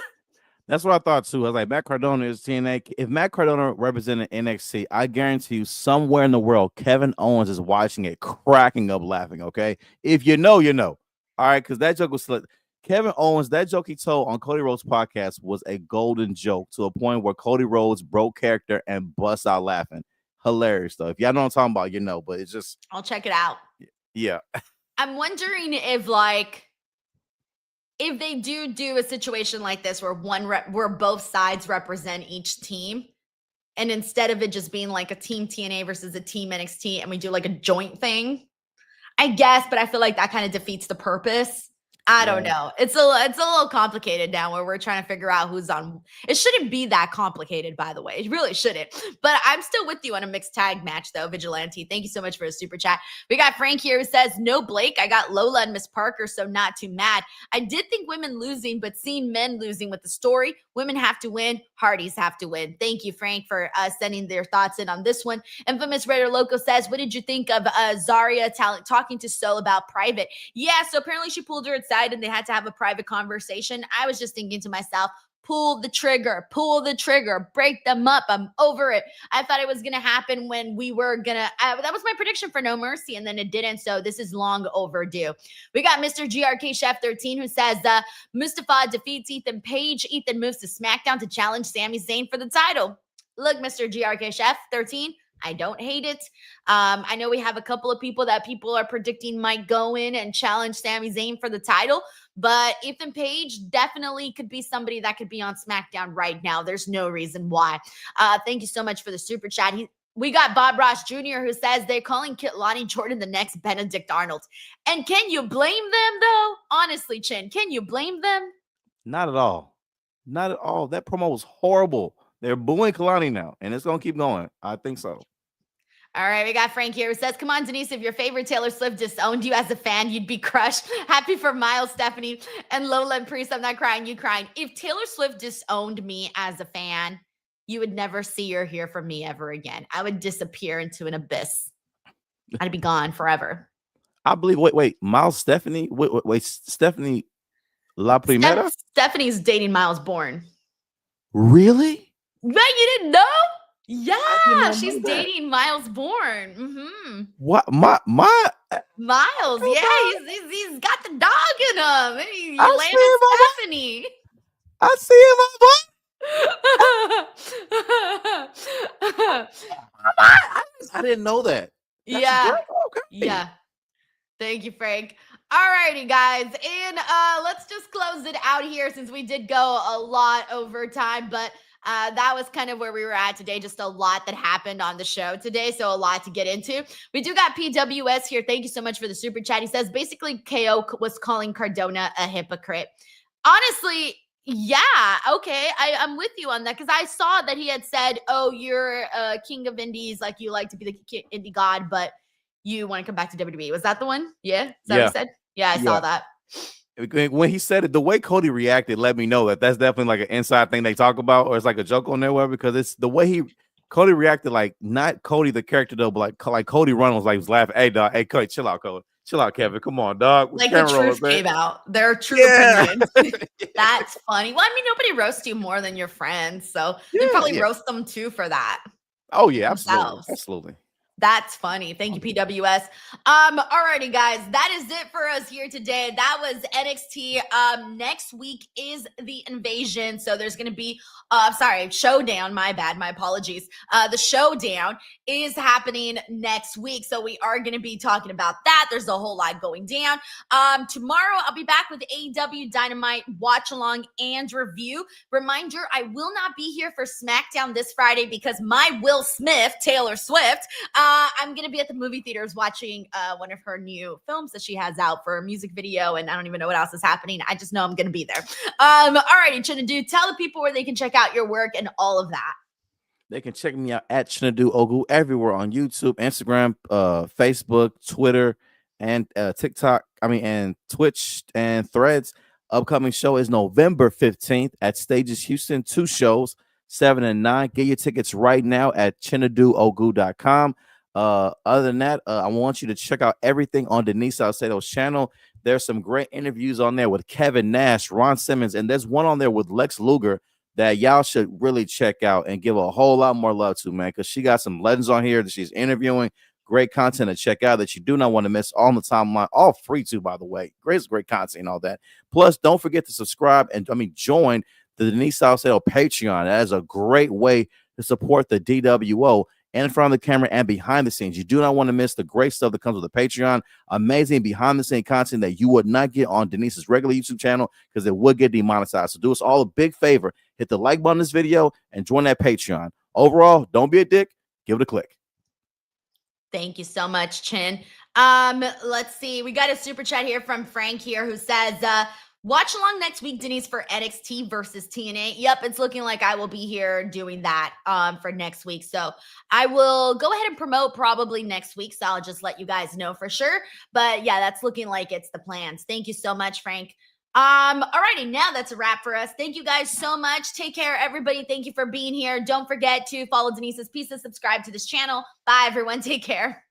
That's what I thought too. I was like, Matt Cardona is TNA. If Matt Cardona represented NXT, I guarantee you somewhere in the world, Kevin Owens is watching it, cracking up laughing, okay? If you know, you know. All right, because that joke was Kevin Owens, that joke he told on Cody Rhodes' podcast was a golden joke to a point where Cody Rhodes broke character and bust out laughing. Hilarious stuff. If y'all know what I'm talking about, you know, but it's just... I'll check it out. Yeah. I'm wondering if they do a situation like this where where both sides represent each team, and instead of it just being like a team TNA versus a team NXT, and we do like a joint thing, I guess, but I feel like that kind of defeats the purpose. I don't know. It's a little complicated now where we're trying to figure out who's on. It shouldn't be that complicated, by the way. It really shouldn't. But I'm still with you on a mixed tag match, though, Vigilante. Thank you so much for a super chat. We got Frank here who says, no Blake. I got Lola and Miss Parker, so not too mad. I did think women losing, but seeing men losing with the story, women have to win. Hardys have to win. Thank you, Frank, for sending their thoughts in on this one. Infamous Raider Loco says, what did you think of Zarya talking to Sol about private? Yeah, so apparently she pulled her aside and they had to have a private conversation. I was just thinking to myself, pull the trigger, break them up. I'm over it. I thought it was going to happen when we were going to, that was my prediction for No Mercy, and then it didn't. So this is long overdue. We got Mr. GRK Chef 13 who says, Mustafa defeats Ethan Page. Ethan moves to SmackDown to challenge Sami Zayn for the title. Look, Mr. GRK Chef 13, I don't hate it. I know we have a couple of people that people are predicting might go in and challenge Sami Zayn for the title, but Ethan Page definitely could be somebody that could be on SmackDown right now. There's no reason why. Thank you so much for the super chat. We got Bob Ross Jr. who says they're calling Lonnie Jordan the next Benedict Arnold. And can you blame them, though? Honestly, Chin, can you blame them? Not at all. Not at all. That promo was horrible. They're booing Kalani now, and it's going to keep going. I think so. All right, we got Frank here who says, come on, Denise, if your favorite Taylor Swift disowned you as a fan, you'd be crushed. Happy for Miles, Stephanie, and Lola and Priest. I'm not crying, you crying. If Taylor Swift disowned me as a fan, you would never see or hear from me ever again. I would disappear into an abyss. I'd be gone forever. I believe, wait, Miles, Stephanie, wait, Stephanie La Primera? Stephanie's dating Miles Bourne. Really? Wait, you didn't know? Yeah, she's dating Miles Bourne. Mm-hmm. What? My Miles? Yeah, he's got the dog in him. He landed Stephanie. I see him. I didn't know that. Yeah. Okay. Yeah. Thank you, Frank. All righty, guys. And let's just close it out here since we did go a lot over time, but that was kind of where we were at today. Just a lot that happened on the show today. So a lot to get into. We do got PWS here. Thank you so much for the super chat. He says, basically, KO was calling Cardona a hypocrite. Honestly, yeah. Okay. I'm with you on that because I saw that he had said, oh, you're king of indies. Like you like to be the indie god, but you want to come back to WWE. Was that the one? Yeah. Is that what he said? Yeah, I saw that. When he said it, the way Cody reacted let me know that that's definitely like an inside thing they talk about, or it's like a joke on there, whatever, because it's the way Cody reacted, like not Cody the character though, but like Cody Runnels, like was laughing. Hey dog, hey Cody, chill out, Cody. Chill out, Kevin. Come on, dog. Like the truth came out. Their true opinion. That's funny. Well, I mean, nobody roasts you more than your friends, so you probably roast them too for that. Oh yeah, absolutely, themselves. absolutely. That's funny. Thank you, PWS. Alrighty, guys. That is it for us here today. That was NXT. Next week is the Invasion. So there's gonna be Showdown. My bad. My apologies. The Showdown is happening next week. So we are gonna be talking about that. There's a whole lot going down. Tomorrow I'll be back with AEW Dynamite watch along and review. Reminder, I will not be here for SmackDown this Friday because my Will Smith, Taylor Swift, I'm going to be at the movie theaters watching one of her new films that she has out for a music video, and I don't even know what else is happening. I just know I'm going to be there. All righty, Chinedu, tell the people where they can check out your work and all of that. They can check me out at Chinedu Ogu everywhere on YouTube, Instagram, Facebook, Twitter, and TikTok. And Twitch and Threads. Upcoming show is November 15th at Stages Houston. 2 shows, 7 and 9. Get your tickets right now at chineduogu.com. Other than that, I want you to check out everything on Denise Salcedo's channel. There's some great interviews on there with Kevin Nash, Ron Simmons, and there's one on there with Lex Luger that y'all should really check out and give a whole lot more love to, man, because she got some legends on here that she's interviewing. Great content to check out that you do not want to miss on the timeline. All free too, by the way. Great content and all that. Plus, don't forget to subscribe and join the Denise Salcedo Patreon. That is a great way to support the DWO in front of the camera and behind the scenes. You do not want to miss the great stuff that comes with the Patreon. Amazing behind the scene content that you would not get on Denise's regular YouTube channel because it would get demonetized. So do us all a big favor. Hit the like button on this video and join that Patreon. Overall, don't be a dick. Give it a click. Thank you so much, Chin. Let's see. We got a super chat here from Frank here who says, watch along next week, Denise, for NXT versus TNA. Yep, it's looking like I will be here doing that for next week. So I will go ahead and promote probably next week. So I'll just let you guys know for sure. But yeah, that's looking like it's the plans. Thank you so much, Frank. Alrighty, now that's a wrap for us. Thank you guys so much. Take care, everybody. Thank you for being here. Don't forget to follow Denise's Pieces, subscribe to this channel. Bye, everyone. Take care.